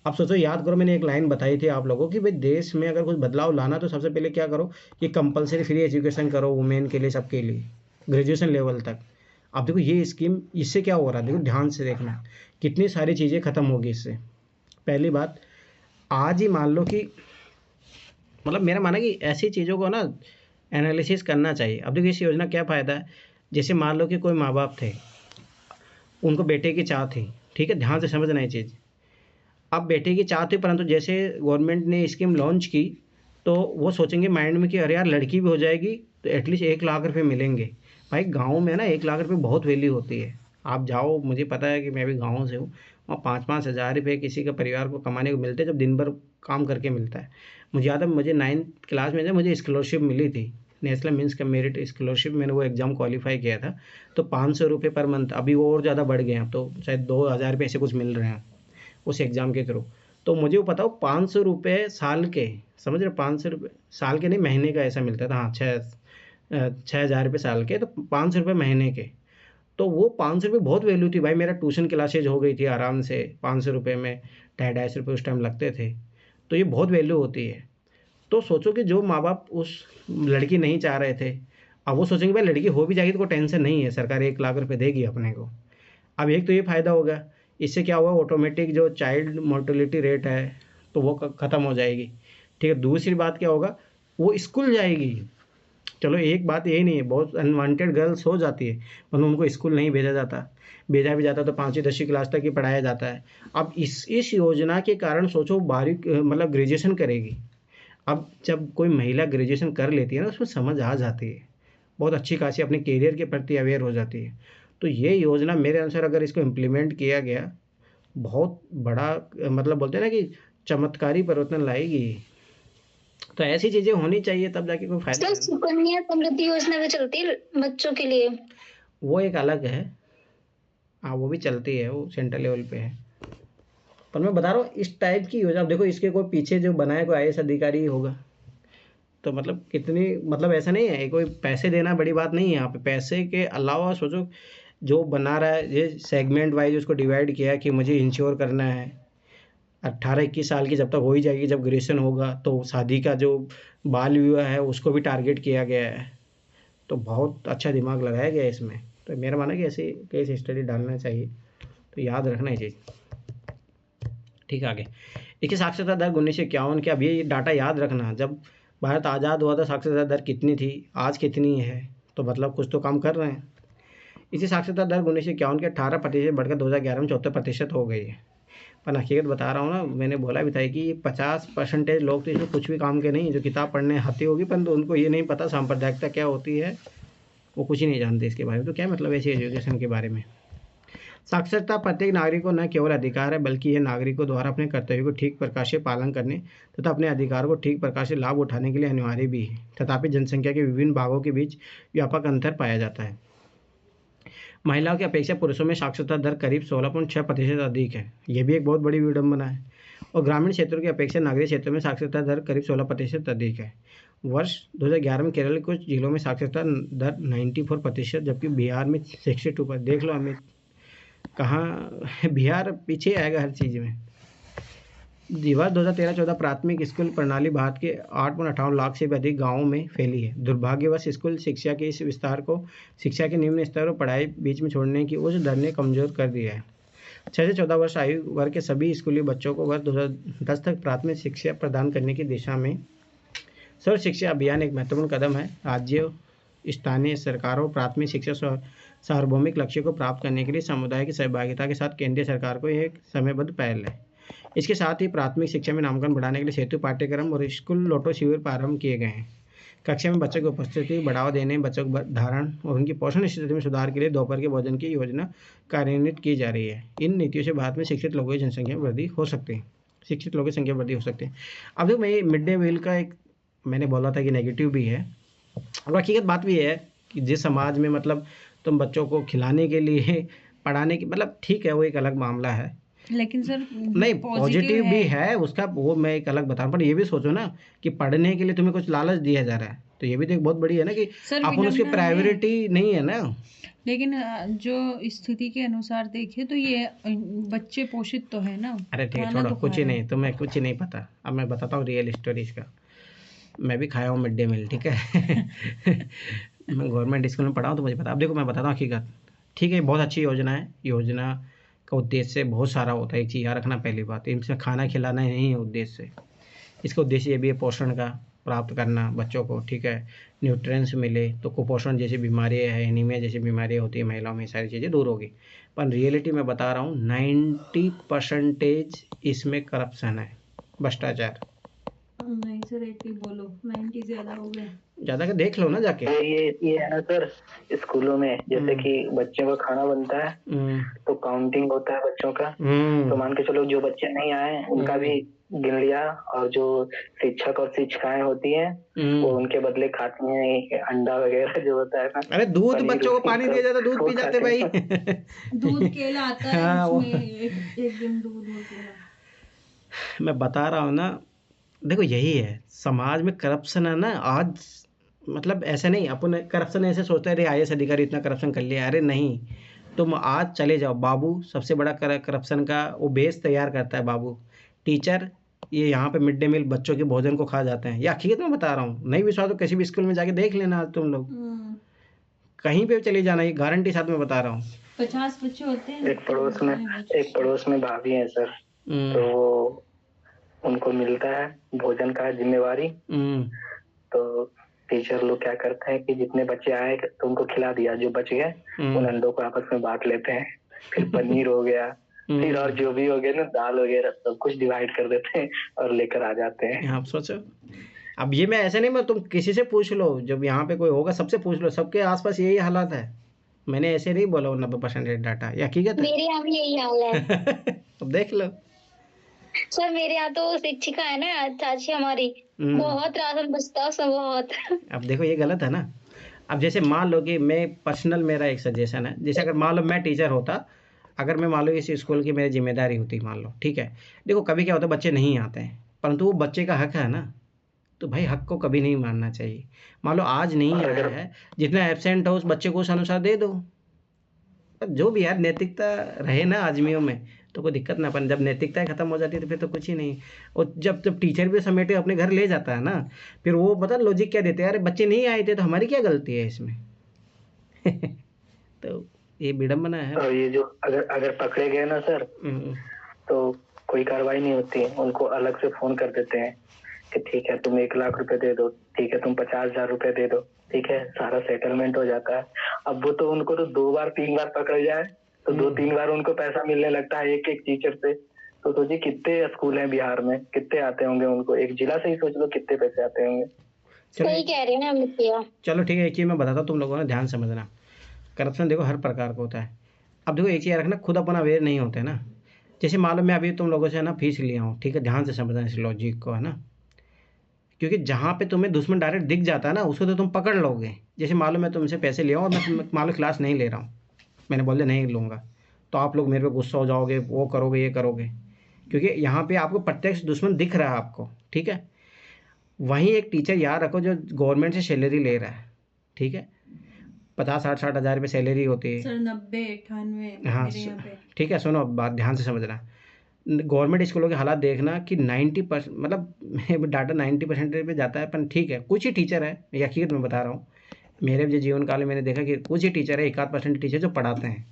अब सोचो, याद करो मैंने एक लाइन बताई थी आप लोगों की, भाई देश में अगर कुछ बदलाव लाना तो सबसे पहले क्या करो कि कंपलसरी फ्री एजुकेशन करो वुमेन के लिए, सबके लिए, ग्रेजुएशन लेवल तक। अब देखो ये स्कीम, इससे क्या हो रहा है, देखो ध्यान से देखना, कितनी सारी चीज़ें ख़त्म होगी इससे। पहली बात, आज ही मान लो कि, मतलब मेरा मानना है कि ऐसी चीज़ों को ना एनालिसिस करना चाहिए। अब देखो इस योजना क्या फ़ायदा है, जैसे मान लो कि कोई माँ बाप थे, उनको बेटे की चाह थी, ठीक है, ध्यान से समझना ये चीज़। अब बेटे की चाह थी, परंतु जैसे गवर्नमेंट ने स्कीम लॉन्च की तो वो सोचेंगे माइंड में कि अरे यार लड़की भी हो जाएगी तो एटलीस्ट 1 लाख रुपए मिलेंगे। भाई गाँव में ना 1 लाख रुपए बहुत वैल्यू होती है। आप जाओ, मुझे पता है कि मैं भी गाँव से हूँ, वहाँ 5-5 हज़ार रुपये किसी का परिवार को कमाने को मिलते हैं जब दिन भर काम करके मिलता है। मुझे याद है, मुझे 9th क्लास में जब मुझे स्कॉलरशिप मिली थी, नेशनल मीन्स का मेरिट स्कॉलरशिप, मैंने वो एग्ज़ाम क्वालिफाई किया था, तो 500 रुपये पर मंथ, अभी वो और ज़्यादा बढ़ गए हैं, अब तो शायद 2,000 रुपये ऐसे कुछ मिल रहे हैं उस एग्ज़ाम के थ्रू। तो मुझे वो पता हो 500 रुपये साल के, समझ रहे हो, 500 रुपये साल के नहीं, महीने का ऐसा मिलता था। हाँ, 6,000 रुपये साल के, तो 500 रुपये महीने के। तो वो 500 रुपये बहुत वैल्यू थी भाई। मेरा ट्यूशन क्लासेज हो गई थी आराम से 500 रुपये में, 250 रुपये उस टाइम लगते थे, तो ये बहुत वैल्यू होती है। तो सोचो कि जो माँ बाप उस लड़की नहीं चाह रहे थे, अब वो सोचेंगे भाई लड़की हो भी जाएगी तो कोई टेंशन नहीं है, सरकार 1 लाख रुपये देगी अपने को। अब एक तो ये फ़ायदा होगा, इससे क्या हुआ, ऑटोमेटिक जो चाइल्ड मोर्टेलिटी रेट है तो वो ख़त्म हो जाएगी, ठीक है। दूसरी बात क्या होगा, वो स्कूल जाएगी। चलो एक बात यही नहीं है, बहुत अनवांटेड गर्ल्स हो जाती है, मतलब उनको स्कूल नहीं भेजा भी जाता तो 5वीं 10वीं क्लास तक ही पढ़ाया जाता है। अब इस योजना के कारण सोचो 12वीं मतलब ग्रेजुएशन करेगी। अब जब कोई महिला ग्रेजुएशन कर लेती है ना, उसमें समझ आ जाती है, बहुत अच्छी खासी अपने करियर के प्रति अवेयर हो जाती है। तो ये योजना मेरे अनुसार अगर इसको इम्प्लीमेंट किया गया, बहुत बड़ा मतलब बोलते हैं ना कि चमत्कारी परिवर्तन लाएगी। तो ऐसी चीज़ें होनी चाहिए, तब जाके कोई फायदा सर, है। सुकन्या समृद्धि योजना भी चलती है बच्चों के लिए? वो एक अलग है, हाँ वो भी चलती है, वो सेंट्रल लेवल पे है। पर मैं बता रहा हूँ इस टाइप की योजना, देखो इसके कोई पीछे जो बनाए कोई IAS अधिकारी ही होगा। तो मतलब कितनी, मतलब ऐसा नहीं है कोई पैसे देना बड़ी बात नहीं है यहाँ पे। पैसे के अलावा सोचो जो बना रहा है, ये सेगमेंट वाइज उसको डिवाइड किया है कि मुझे इंश्योर करना है 18-21 साल की जब तक हो ही जाएगी, जब ग्रेजुएशन होगा तो शादी का जो बाल विवाह है उसको भी टारगेट किया गया है। तो बहुत अच्छा दिमाग लगाया गया है इसमें। तो मेरा मानना है कि ऐसे केस स्टडी डालना चाहिए, तो याद रखना चाहिए। ठीक है, आगे देखिए साक्षरता दर 1951 के, अब ये डाटा याद रखना, जब भारत आज़ाद हुआ था साक्षरता दर कितनी थी, आज कितनी है, तो मतलब कुछ तो काम कर रहे हैं। इसी साक्षरता दर 1951 के 18% बढ़कर 2011 में 74% हो गई है। पर हकीकत बता रहा हूँ ना, मैंने बोला भी था कि 50% लोग तो इसमें कुछ भी काम के नहीं, जो किताब पढ़ने आती होगी परंतु उनको ये नहीं पता सांप्रदायिकता क्या होती है, वो कुछ ही नहीं जानते इसके बारे में। तो क्या मतलब ऐसी एजुकेशन के बारे में। साक्षरता प्रत्येक नागरिक को न केवल अधिकार है, बल्कि यह नागरिकों द्वारा अपने कर्तव्य को ठीक प्रकार से पालन करने तथा अपने अधिकार को ठीक प्रकार से लाभ उठाने के लिए अनिवार्य भी है। तथापि जनसंख्या के विभिन्न भागों के बीच व्यापक अंतर पाया जाता है। महिलाओं की अपेक्षा पुरुषों में साक्षरता दर करीब 16.6% अधिक है, यह भी एक बहुत बड़ी विडंबना है। और ग्रामीण क्षेत्रों की अपेक्षा नगरीय क्षेत्रों में साक्षरता दर करीब 16% अधिक है। वर्ष 2011 में केरल के कुछ जिलों में साक्षरता दर 94%, जबकि बिहार में 62%। देख लो अमित, कहाँ बिहार पीछे आएगा हर चीज़ में। वर्ष 2013-14 प्राथमिक स्कूल प्रणाली भारत के 8.58 लाख से भी अधिक गांवों में फैली है। दुर्भाग्यवश स्कूल शिक्षा के इस विस्तार को शिक्षा के निम्न स्तर और पढ़ाई बीच में छोड़ने की उस दर ने कमजोर कर दिया है। 6 से 14 वर्ष आयु वर्ग के सभी स्कूली बच्चों को वर्ष 2010 तक प्राथमिक शिक्षा प्रदान करने की दिशा में सर्व शिक्षा अभियान एक महत्वपूर्ण कदम है। राज्यों, स्थानीय सरकारों प्राथमिक शिक्षा सार्वभौमिक लक्ष्य को प्राप्त करने के लिए समुदाय की सहभागिता के साथ केंद्रीय सरकार को एक समयबद्ध पहल है। इसके साथ ही प्राथमिक शिक्षा में नामांकन बढ़ाने के लिए सेतु पाठ्यक्रम और स्कूल लोटो शिविर प्रारंभ किए गए हैं। कक्षा में बच्चों की उपस्थिति बढ़ावा देने, बच्चों को धारण और उनकी पोषण स्थिति में सुधार के लिए दोपहर के भोजन की योजना कार्यान्वित की जा रही है। इन नीतियों से भारत में शिक्षित लोगों की जनसंख्या में वृद्धि हो सकती है। शिक्षित लोगों की संख्या वृद्धि हो सकती है। अब देखो मैं मिड डे मील का एक मैंने बोला था कि नेगेटिव भी है, और हकीकत बात भी है कि जिस समाज में मतलब तुम बच्चों को खिलाने के लिए पढ़ाने की, मतलब ठीक है वो एक अलग मामला है, लेकिन सर नहीं पॉजिटिव भी है उसका, वो मैं एक अलग बता रहा हूँ। पर ये भी सोचो ना कि पढ़ने के लिए तुम्हें कुछ लालच दिया जा रहा है, तो ये भी तो एक बहुत बड़ी है ना कि अपन उसकी प्रायोरिटी नहीं है ना। लेकिन जो स्थिति के अनुसार देखे तो ये बच्चे पोषित तो है ना। अरे ठीक है छोड़ो, कुछ ही नहीं, तुम्हें कुछ ही नहीं पता। अब मैं बताता हूँ रियल स्टोरीज का। मैं भी खाया हूँ मिड डे मील, ठीक है मैं गवर्नमेंट स्कूल में पढ़ा हूँ तो मुझे पता। अब देखो मैं बताता हूँ हकीकत, ठीक है बहुत अच्छी योजना है। योजना का उद्देश्य बहुत सारा होता है, एक चीज़ याद रखना पहली बात, इसमें खाना खिलाना ही नहीं है उद्देश्य। इसका उद्देश्य ये भी है पोषण का प्राप्त करना बच्चों को, ठीक है, न्यूट्रिएंट्स मिले तो कुपोषण जैसी बीमारियाँ है, एनीमिया जैसी बीमारियाँ होती है महिलाओं में, सारी चीज़ें दूर होगी। पर रियलिटी में बता रहा हूँ 90% इसमें करप्शन है, भ्रष्टाचार। नहीं सर 80 बोलो, 90 ज्यादा हो गया। ज्यादा का देख लो ना जाके। ये है ना सर, स्कूलों में जैसे कि बच्चों का खाना बनता है तो काउंटिंग होता है बच्चों का, तो मान के चलो जो बच्चे नहीं आए उनका भी गिन लिया, और जो शिक्षक और शिक्षिकाएं होती हैं वो उनके बदले खाती हैं अंडा वगैरह जो होता है ना। अरे दूध बच्चों को पानी दिया जाता, दूध पी जाते भाई दूध केला आता है हाँ, उसमें एक दिन दूध और केला। मैं बता रहा हूँ ना, देखो यही है समाज में करप्शन है ना आज। मतलब ऐसे नहीं अपन करप्शन ऐसे सोचते हैं अरे IAS अधिकारी इतना करप्शन कर लिया, अरे नहीं, तुम आज चले जाओ, बाबू सबसे बड़ा करप्शन का वो बेस तैयार करता है बाबू, टीचर ये यहाँ पे मिड डे मील बच्चों के भोजन को खा जाते हैं। या हकीकत में बता रहा हूँ, नहीं विश्वास तो किसी भी स्कूल में जाके देख लेना आज तुम लोग, कहीं पे चले जाना, ये गारंटी साथ में बता रहा हूँ। 50 बच्चे होते हैं। एक पड़ोस में भाभी है सर, तो उनको मिलता है भोजन का जिम्मेवारी, तो टीचर लोग क्या करते हैं कि जितने बच्चे आए तो उनको खिला दिया, जो बच गए उन अंडों को आपस में बांट लेते हैं। फिर पनीर हो गया, फिर और जो भी हो गया ना दाल वगैरह सब कुछ डिवाइड कर देते हैं और लेकर आ जाते हैं। आप सोचो, अब ये मैं ऐसे नहीं, मैं तुम किसी से पूछ लो, जब यहाँ पे कोई होगा सबसे पूछ लो, सबके आसपास यही हालात है। मैंने ऐसे नहीं बोला वो 90% डाटा, ये हकीकत मेरे यहाँ भी यही हाल है। है। अब देख लो। सर मेरे यहाँ तो शिक्षिका है ना चाची हमारी, बहुत राशन बचता है उसमें बहुत। अब देखो ये गलत है ना। अब जैसे मान लो कि मैं पर्सनल, मेरा एक सजेशन है, जैसे अगर मान लो मैं टीचर होता, अगर मैं मान लो इस स्कूल की मेरी जिम्मेदारी होती, मान लो ठीक है, देखो कभी क्या होता है बच्चे नहीं आते हैं, परंतु वो बच्चे का हक है ना, तो भाई हक को कभी नहीं मानना चाहिए। मान लो आज नहीं आया है, जितना एब्सेंट हो उस बच्चे को उस अनुसार दे दो। पर जो भी यार नैतिकता रहे ना आदमियों में, तो कोई दिक्कत ना। अपन जब नैतिकता खत्म हो जाती है तो फिर तो कुछ ही नहीं। और जब जब टीचर भी समेटे अपने घर ले जाता है ना, फिर वो पता लॉजिक क्या देते हैं, अरे बच्चे नहीं आए थे तो हमारी क्या गलती है इसमें। तो ये विडम्बना है। और ये जो अगर पकड़े गए ना सर, तो कोई कार्रवाई नहीं होती, उनको अलग से फोन कर देते हैं कि ठीक है तुम 1 लाख रुपए दे दो, ठीक है तुम 50,000 रुपए दे दो, ठीक है, सारा सेटलमेंट हो जाता है। अब वो तो उनको तो 2 बार 3 बार पकड़ जाए तो 2-3 बार उनको पैसा मिलने लगता है एक एक टीचर से। तो सोचिए कितने स्कूल हैं बिहार में, कितने आते होंगे उनको, एक जिला से ही सोच लो कितने पैसे आते होंगे। सही कह रहे हैं ना मुखिया। चलो ठीक है, एक चीज मैं बताता हूँ, तुम लोगों ने ध्यान समझना। करप्शन देखो हर प्रकार का होता है। अब देखो एक चीज़ रखना, खुद अपन अवेयर नहीं होते ना। जैसे मालूम मैं अभी तुम लोगों से ना फीस लिया हूँ, ठीक है, ध्यान से समझना इस लॉजिक को, है ना। क्योंकि जहाँ पे तुम्हें दुश्मन डायरेक्ट दिख जाता है ना, उसको तो तुम पकड़ लोगे। जैसे मालूम मैं तुमसे पैसे लिया हूँ और मैं मान लो क्लास नहीं ले रहा हूँ, मैंने बोल दिया नहीं लूँगा, तो आप लोग मेरे पे गुस्सा हो जाओगे, वो करोगे ये करोगे, क्योंकि यहाँ पे आपको प्रत्यक्ष दुश्मन दिख रहा है आपको, ठीक है। वहीं एक टीचर याद रखो जो गवर्नमेंट से सैलरी ले रहा है, ठीक है, 50-60 हज़ार रुपये सैलरी होती है सर 90-98 हाँ मेरे यहाँ पे। ठीक है, सुनो बात ध्यान से समझना। गवर्नमेंट स्कूलों के हालात देखना कि 90% मतलब डाटा 90% पे जाता है, पर ठीक है कुछ ही टीचर है, ये हकीकत में बता रहा हूँ। मेरे जो जीवन काल में मैंने देखा कि कुछ ही टीचर है, 1-8% टीचर जो पढ़ाते हैं,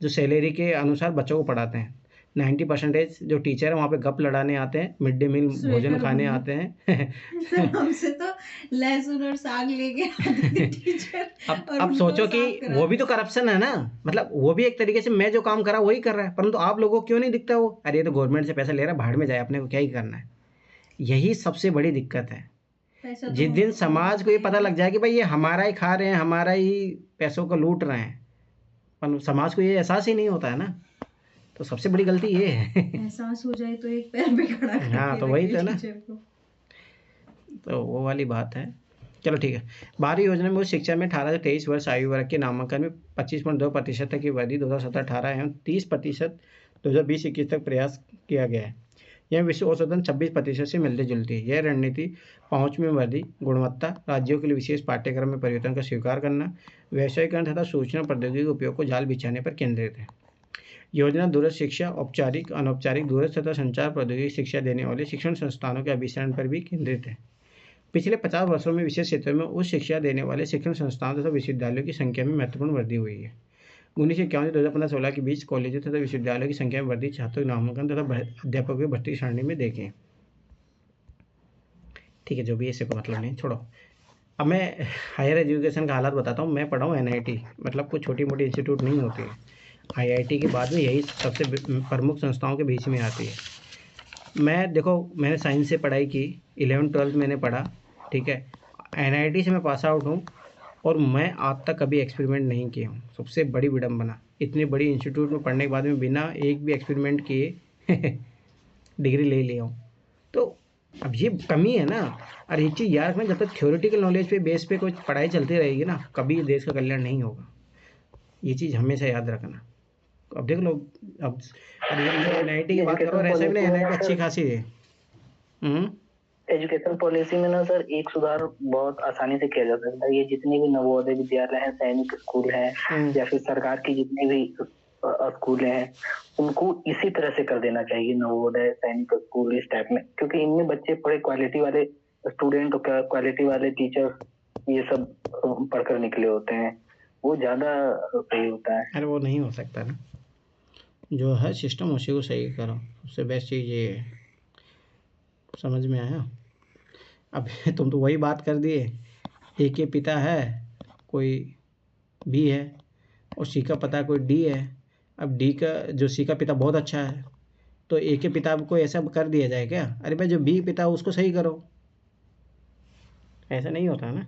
जो सैलरी के अनुसार बच्चों को पढ़ाते हैं। 90% जो टीचर है वहाँ पे गप लड़ाने आते हैं, मिड डे मील भोजन खाने आते हैं। सर हमसे तो लहसुन और साग लेके आते थे टीचर। अब सोचो कि वो भी तो करप्शन है ना, मतलब वो भी एक तरीके से मैं जो काम करा वही कर रहा है, परंतु आप लोगों को क्यों नहीं दिखता वो, अरे ये तो गवर्नमेंट से पैसा ले रहा है, भाड़ में जाए, अपने को क्या ही करना है। यही सबसे बड़ी दिक्कत है। जिस दिन समाज को ये पता लग जाए कि भाई ये हमारा ही खा रहे हैं, हमारा ही पैसों को लूट रहे हैं, पर समाज को ये एहसास ही नहीं होता है ना, तो सबसे बड़ी गलती ये है। एहसास हो जाए तो एक पैर पे खड़ा करके हाँ तो वही तो ना, टीचर को। तो वो वाली बात है। चलो ठीक है। बारहवीं योजना में उच्च शिक्षा में 18 से 23 वर्ष आयु वर्ग के नामांकन में 25.2% तक की वृद्धि 2017-18 एवं 30% 2020-21 तक प्रयास किया गया है। यह विश्व औसतन 26% से मिलती जुलती है। यह रणनीति पहुंच में वृद्धि, गुणवत्ता, राज्यों के लिए विशेष पाठ्यक्रम में परिवर्तन का स्वीकार करना, वैश्वीकरण तथा सूचना प्रौद्योगिकी उपयोग को जाल बिछाने पर केंद्रित है। योजना दूरस्थ शिक्षा, औपचारिक, अनौपचारिक, दूरस्थ तथा संचार प्रौद्योगिकी शिक्षा देने वाले शिक्षण संस्थानों के अभिसरण पर भी केंद्रित है। पिछले 50 वर्षों में विशेष क्षेत्रों में उच्च शिक्षा देने वाले शिक्षण संस्थानों तथा विश्वविद्यालयों की संख्या में महत्वपूर्ण वृद्धि हुई है। 1951 से 2015-16 के बीच कॉलेजों तथा विश्वविद्यालयों की संख्या में वृद्धि, छात्रों के नामांकन तथा अध्यापकों की भर्ती सारणी में देखें। ठीक है, जो भी इससे कोई मतलब नहीं, छोड़ो। अब मैं हायर एजुकेशन का हालात बताता हूँ। मैं पढ़ा हूँ NIT, मतलब कोई छोटी मोटी इंस्टीट्यूट नहीं होती है। IIT के बाद में यही सबसे प्रमुख संस्थाओं के बीच में आती है। मैं देखो मैंने साइंस से पढ़ाई की, 11th-12th मैंने पढ़ा, ठीक है। NIT से मैं पास आउट हूँ और मैं आज तक कभी एक्सपेरिमेंट नहीं किया हूँ। सबसे बड़ी विडम्बना, इतनी बड़ी इंस्टीट्यूट में पढ़ने के बाद में बिना एक भी एक्सपेरिमेंट किए डिग्री ले लिया हूँ। तो अब ये कमी है ना। और एक चीज़ याद रखना, जब तक थ्योरेटिकल नॉलेज पे बेस पे कोई पढ़ाई चलती रहेगी ना, कभी देश का कल्याण नहीं होगा। ये चीज़ हमेशा याद रखना। अब देख लो, अब NIT की बात करो, ऐसा भी नहीं NIT अच्छी खासी है। एजुकेशन पॉलिसी में ना सर एक सुधार बहुत आसानी से किया जा सकता है। ये जितने भी नवोदय विद्यालय हैं, सैनिक स्कूल हैं, या फिर सरकार की जितनी भी स्कूल हैं, उनको इसी तरह से कर देना चाहिए, नवोदय, सैनिक स्कूल, इस टाइप में, क्योंकि इनमें बच्चे पढ़े क्वालिटी वाले स्टूडेंट और क्वालिटी वाले टीचर ये सब पढ़कर निकले होते हैं, वो ज्यादा सही होता है। अरे वो नहीं हो सकता ना, जो है सिस्टम उसी को सही करो, उससे बेस्ट चीज़ ये है। समझ में आया? अब तुम तो वही बात कर दिए, ए के पिता है, कोई बी है, और सी का पता कोई डी है। अब डी का जो सी का पिता बहुत अच्छा है, तो ए के पिता को ऐसा कर दिया जाए क्या? अरे भाई जो बी पिता उसको सही करो। ऐसा नहीं होता ना।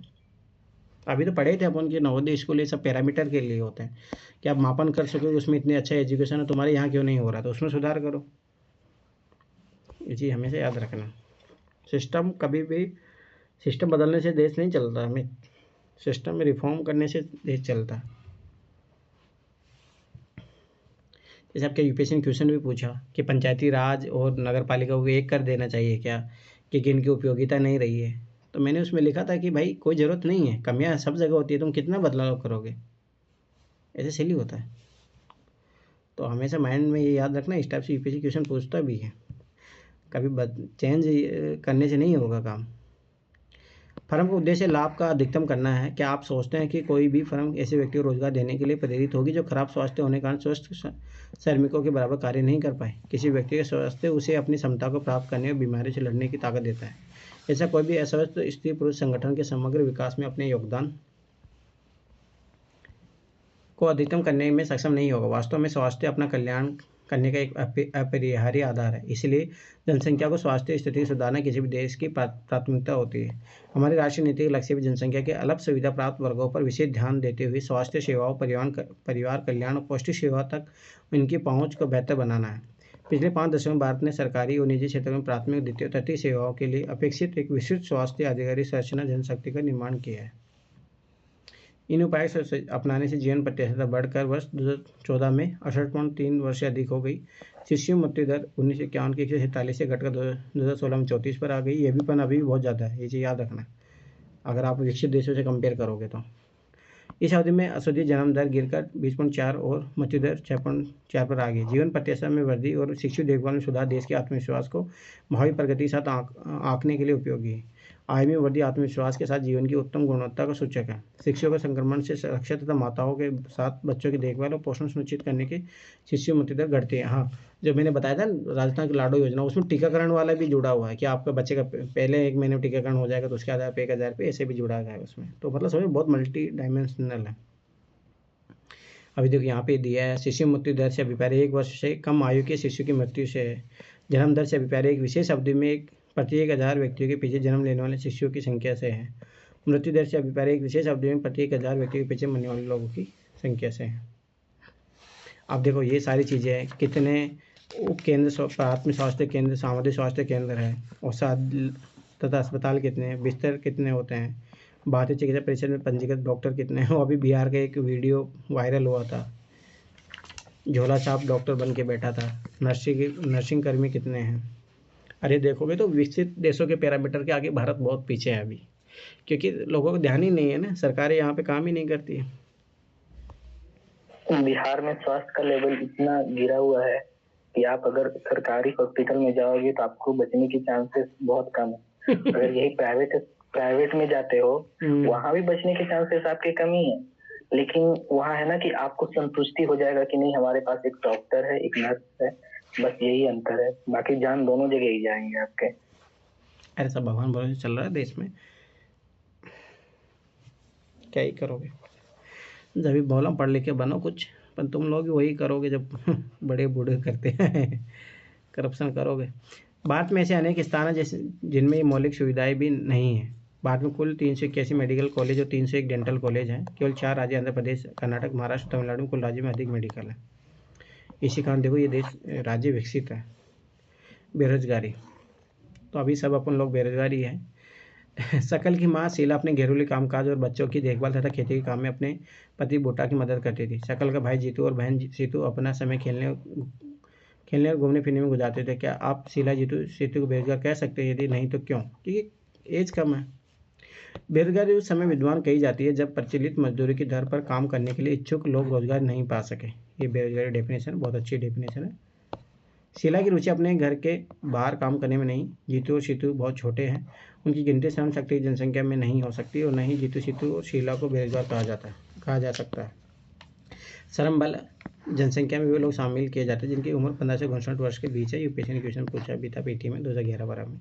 अभी तो पढ़े थे अपन कि नवोदय स्कूल ये सब पैरामीटर के लिए होते हैं कि आप मापन कर सकोगे उसमें इतनी अच्छा एजुकेशन है, तुम्हारे यहाँ क्यों नहीं हो रहा, तो उसमें सुधार करो। ये चीज़ हमेशा याद रखना। सिस्टम कभी भी, सिस्टम बदलने से देश नहीं चलता, हमें सिस्टम में रिफॉर्म करने से देश चलता है। जैसे आपके यूपीएससी ने क्वेश्चन भी पूछा कि पंचायती राज और नगर पालिका को एक कर देना चाहिए क्या, क्योंकि इनकी उपयोगिता नहीं रही है। तो मैंने उसमें लिखा था कि भाई कोई ज़रूरत नहीं है, कमियां सब जगह होती है, तुम कितना बदलाव करोगे, ऐसे सिली होता है। तो हमेशा माइंड में ये याद रखना, इस टाइप से यूपीएससी क्वेश्चन पूछता भी है। कभी चेंज करने से नहीं होगा काम। फर्म का उद्देश्य लाभ का अधिकतम करना है। क्या आप सोचते हैं कि कोई भी फर्म ऐसे व्यक्ति को रोजगार देने के लिए प्रेरित होगी जो खराब स्वास्थ्य होने के कारण स्वस्थ श्रमिकों के बराबर कार्य नहीं कर पाए? किसी व्यक्ति का स्वास्थ्य उसे अपनी क्षमता को प्राप्त करने और बीमारी से लड़ने की ताकत देता है। ऐसा कोई भी अस्वस्थ स्त्री पुरुष संगठन के समग्र विकास में अपने योगदान को अधिकतम करने में सक्षम नहीं होगा। वास्तव में स्वास्थ्य अपना कल्याण करने का एक अपरिहार्य आधार है। इसलिए जनसंख्या को स्वास्थ्य स्थिति सुधारना किसी भी देश की प्राथमिकता होती है। हमारी राष्ट्रीय नीति लक्ष्य भी जनसंख्या के अलग सुविधा प्राप्त वर्गों पर विशेष ध्यान देते हुए स्वास्थ्य सेवाओं, परिवार कल्याण और पौष्टिक सेवा तक इनकी पहुंच को बेहतर बनाना है। पिछले 5 दशकों में भारत ने सरकारी और निजी क्षेत्रों में प्राथमिक, द्वितीय और तृतीय सेवाओं के लिए अपेक्षित एक विस्तृत स्वास्थ्य आधिकारिक संरचना जनशक्ति का निर्माण किया है। इन उपायों से अपनाने से जीवन प्रतिशतता बढ़कर वर्ष 2014 में 68.3 वर्ष से अधिक हो गई। शिशु मृत्यु दर 1951 के 146 से घटकर 2016 में 34 पर आ गई। ये भी पण अभी बहुत ज़्यादा है, ये चीज़ याद रखना अगर आप विकसित देशों से कंपेयर करोगे तो। इस अवधि में असुदी जन्म दर गिरकर 20.4 और मृत्यु दर 6.4 पर आ गई। जीवन प्रतिशत में वृद्धि और शिशु देखभाल में सुधार देश के आत्मविश्वास को भावी प्रगति के साथ आंकने के लिए उपयोगी है। आय में वृद्धि आत्मविश्वास के साथ जीवन की उत्तम गुणवत्ता का सूचक है। शिशुओं को संक्रमण से रक्षा तथा माताओं के साथ बच्चों की देखभाल और पोषण सुनिश्चित करने के शिशु मृत्यु दर घटती है। हाँ, जो मैंने बताया था राजस्थान की लाडो योजना, उसमें टीकाकरण वाला भी जुड़ा हुआ है कि आपका बच्चे का पहले 1 महीने में टीकाकरण हो जाएगा तो उसके आधार पर 1000 रुपये ऐसे भी जुड़ा गया है उसमें। तो मतलब समझो बहुत मल्टी डायमेंशनल है। अभी देखो यहाँ पे दिया है, शिशु मृत्यु दर से अभिप्राय 1 वर्ष से कम आयु के शिशु की मृत्यु से है। जन्म दर से अभिप्राय एक विशेष अवधि में प्रति 1000 व्यक्तियों के पीछे जन्म लेने वाले शिशुओं की संख्या से है। मृत्यु दर से अभिप्राय एक विशेष अवधि में प्रति 1000 व्यक्तियों के पीछे मरने वाले लोगों की संख्या से है। अब देखो ये सारी चीज़ें हैं, कितने उप केंद्र, प्राथमिक स्वास्थ्य केंद्र, सामुदायिक स्वास्थ्य केंद्र है, औषध तथा अस्पताल कितने हैं, बिस्तर कितने होते हैं, भारतीय चिकित्सा परिषद में पंजीकृत डॉक्टर कितने हैं। अभी बिहार का एक वीडियो वायरल हुआ था, झोला छाप डॉक्टर बन के बैठा था। नर्सिंग कर्मी कितने हैं। अरे देखोगे तो विकसित देशों के पैरामीटर के आगे भारत बहुत पीछे है अभी, क्योंकि लोगों को ध्यान ही नहीं है ना, सरकारें यहाँ पे काम ही नहीं करती है। बिहार में स्वास्थ्य का लेवल इतना गिरा हुआ है कि आप अगर सरकारी हॉस्पिटल में जाओगे तो आपको बचने की चांसेस बहुत कम है। अगर यही प्राइवेट में जाते हो वहां भी बचने के चांसेस आपके कम ही है, लेकिन वहाँ है ना कि आपको संतुष्टि हो जाएगा कि नहीं हमारे पास एक डॉक्टर है, एक नर्स है, बस यही अंतर है, बाकी जान दोनों जगह ही जाएंगे आपके। अरे सब भगवान भरोसे चल रहा है देश में, क्या ही करोगे। जब भी बोला पढ़ लिख के बनो कुछ, पर तुम लोग वही करोगे जब बड़े बूढ़े करते हैं, करप्शन करोगे। भारत में ऐसे अनेक स्थान हैं जैसे जिनमें मौलिक सुविधाएं भी नहीं है। भारत में कुल 381 मेडिकल कॉलेज और 301 डेंटल कॉलेज हैं। केवल 4 राज्य आंध्र प्रदेश, कर्नाटक, महाराष्ट्र, तमिलनाडु में कुल राज्य में अधिक मेडिकल है। इसी कारण देखो ये देश राज्य विकसित है। बेरोजगारी, तो अभी सब अपन लोग बेरोजगारी है। शकल की माँ शीला अपने घरेलू कामकाज और बच्चों की देखभाल तथा खेती के काम में अपने पति बूटा की मदद करती थी। शकल का भाई जीतू और बहन सीतू अपना समय खेलने और घूमने फिरने में गुजारते थे। क्या आप शीला सीतू को बेरोजगार कह सकते हैं? यदि नहीं तो क्यों? क्योंकि एज कम है। बेरोजगारी उस समय विद्वान कही जाती है जब प्रचलित मजदूरी की दर पर काम करने के लिए इच्छुक लोग रोजगार नहीं पा सके। ये बेरोजगारी डेफिनेशन बहुत अच्छी डेफिनेशन है। शीला की रुचि अपने घर के बाहर काम करने में नहीं। जीतू और सीतू बहुत छोटे हैं, उनकी गिनती श्रम शक्ति की जनसंख्या में नहीं हो सकती और न ही जीतू सीतू और शीला को बेरोजगार कहा जा सकता है। श्रम बल जनसंख्या में वे लोग शामिल किए जाते हैं जिनकी उम्र 15 से 59 वर्ष के बीच है। यूपीएससी ने क्वेश्चन पूछा भी था पीटी में 2011-12 में,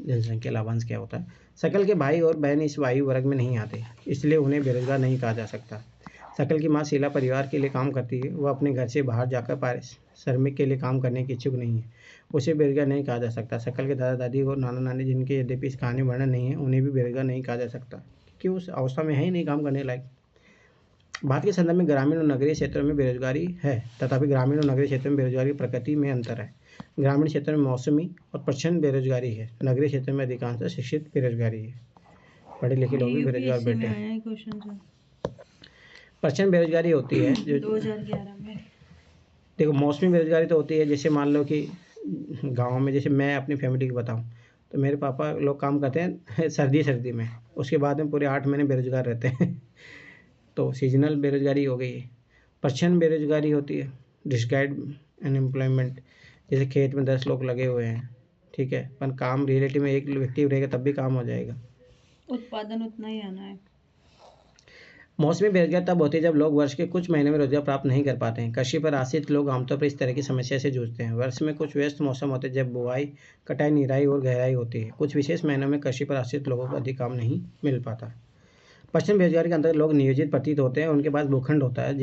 जनसंख्या लाभांश क्या होता है। शकल के भाई और बहन इस वायु वर्ग में नहीं आते, इसलिए उन्हें बेरोजगार नहीं कहा जा सकता। शकल की माँ शीला परिवार के लिए काम करती है। वह अपने घर से बाहर जाकर श्रमिक के लिए काम करने की इच्छुक नहीं है। उसे बेरोजगार नहीं कहा जा सकता। शकल के दादा दादी और नाना नानी, जिनके यद्यपि इस कहानी में वर्णन नहीं है, उन्हें भी बेरोजगार नहीं कहा जा सकता, क्योंकि उस अवस्था में है ही नहीं काम करने लायक। बात के संदर्भ में ग्रामीण और नगरीय क्षेत्रों में बेरोजगारी है, तथापि ग्रामीण और नगरीय क्षेत्रों में बेरोजगारी की प्रकृति में अंतर है। ग्रामीण क्षेत्रों में मौसमी और प्रच्छन्न बेरोजगारी है, नगरीय क्षेत्रों में अधिकांश शिक्षित बेरोजगारी है। पढ़े लिखे लोग भी बेरोजगार बैठे हैं। प्रच्छन्न बेरोजगारी होती है जो 2011 में। देखो, मौसमी बेरोजगारी तो होती है, जैसे मान लो कि गांव में, जैसे मैं अपनी फैमिली की बताऊं तो मेरे पापा लोग काम करते हैं सर्दी में, उसके बाद में पूरे 8 महीने बेरोजगार रहते हैं तो सीजनल बेरोजगारी हो गई है। प्रच्छन्न बेरोजगारी होती है, डिस्गाइड अनएम्प्लॉयमेंट, जैसे खेत में 10 लोग लगे हुए हैं, ठीक है, पर काम रियलिटी में एक व्यक्ति रहेगा तब भी काम हो जाएगा, उत्पादन उतना ही आना है। मौसमी बेरोजगार तब होती है जब लोग वर्ष के कुछ महीने में रोजगार प्राप्त नहीं कर पाते हैं। कृषि पर आश्रित लोग आमतौर पर इस तरह की समस्या से जूझते हैं। वर्ष में कुछ व्यस्त मौसम होते हैं जब बुआई, कटाई, निराई और गहराई होती है। कुछ विशेष महीनों में कृषि पर आश्रित लोगों को अधिक काम नहीं मिल पाता। पश्चिम बेरोजगारी के अंतर्गत लोग नियोजित प्रतीत होते हैं, उनके पास भूखंड होता है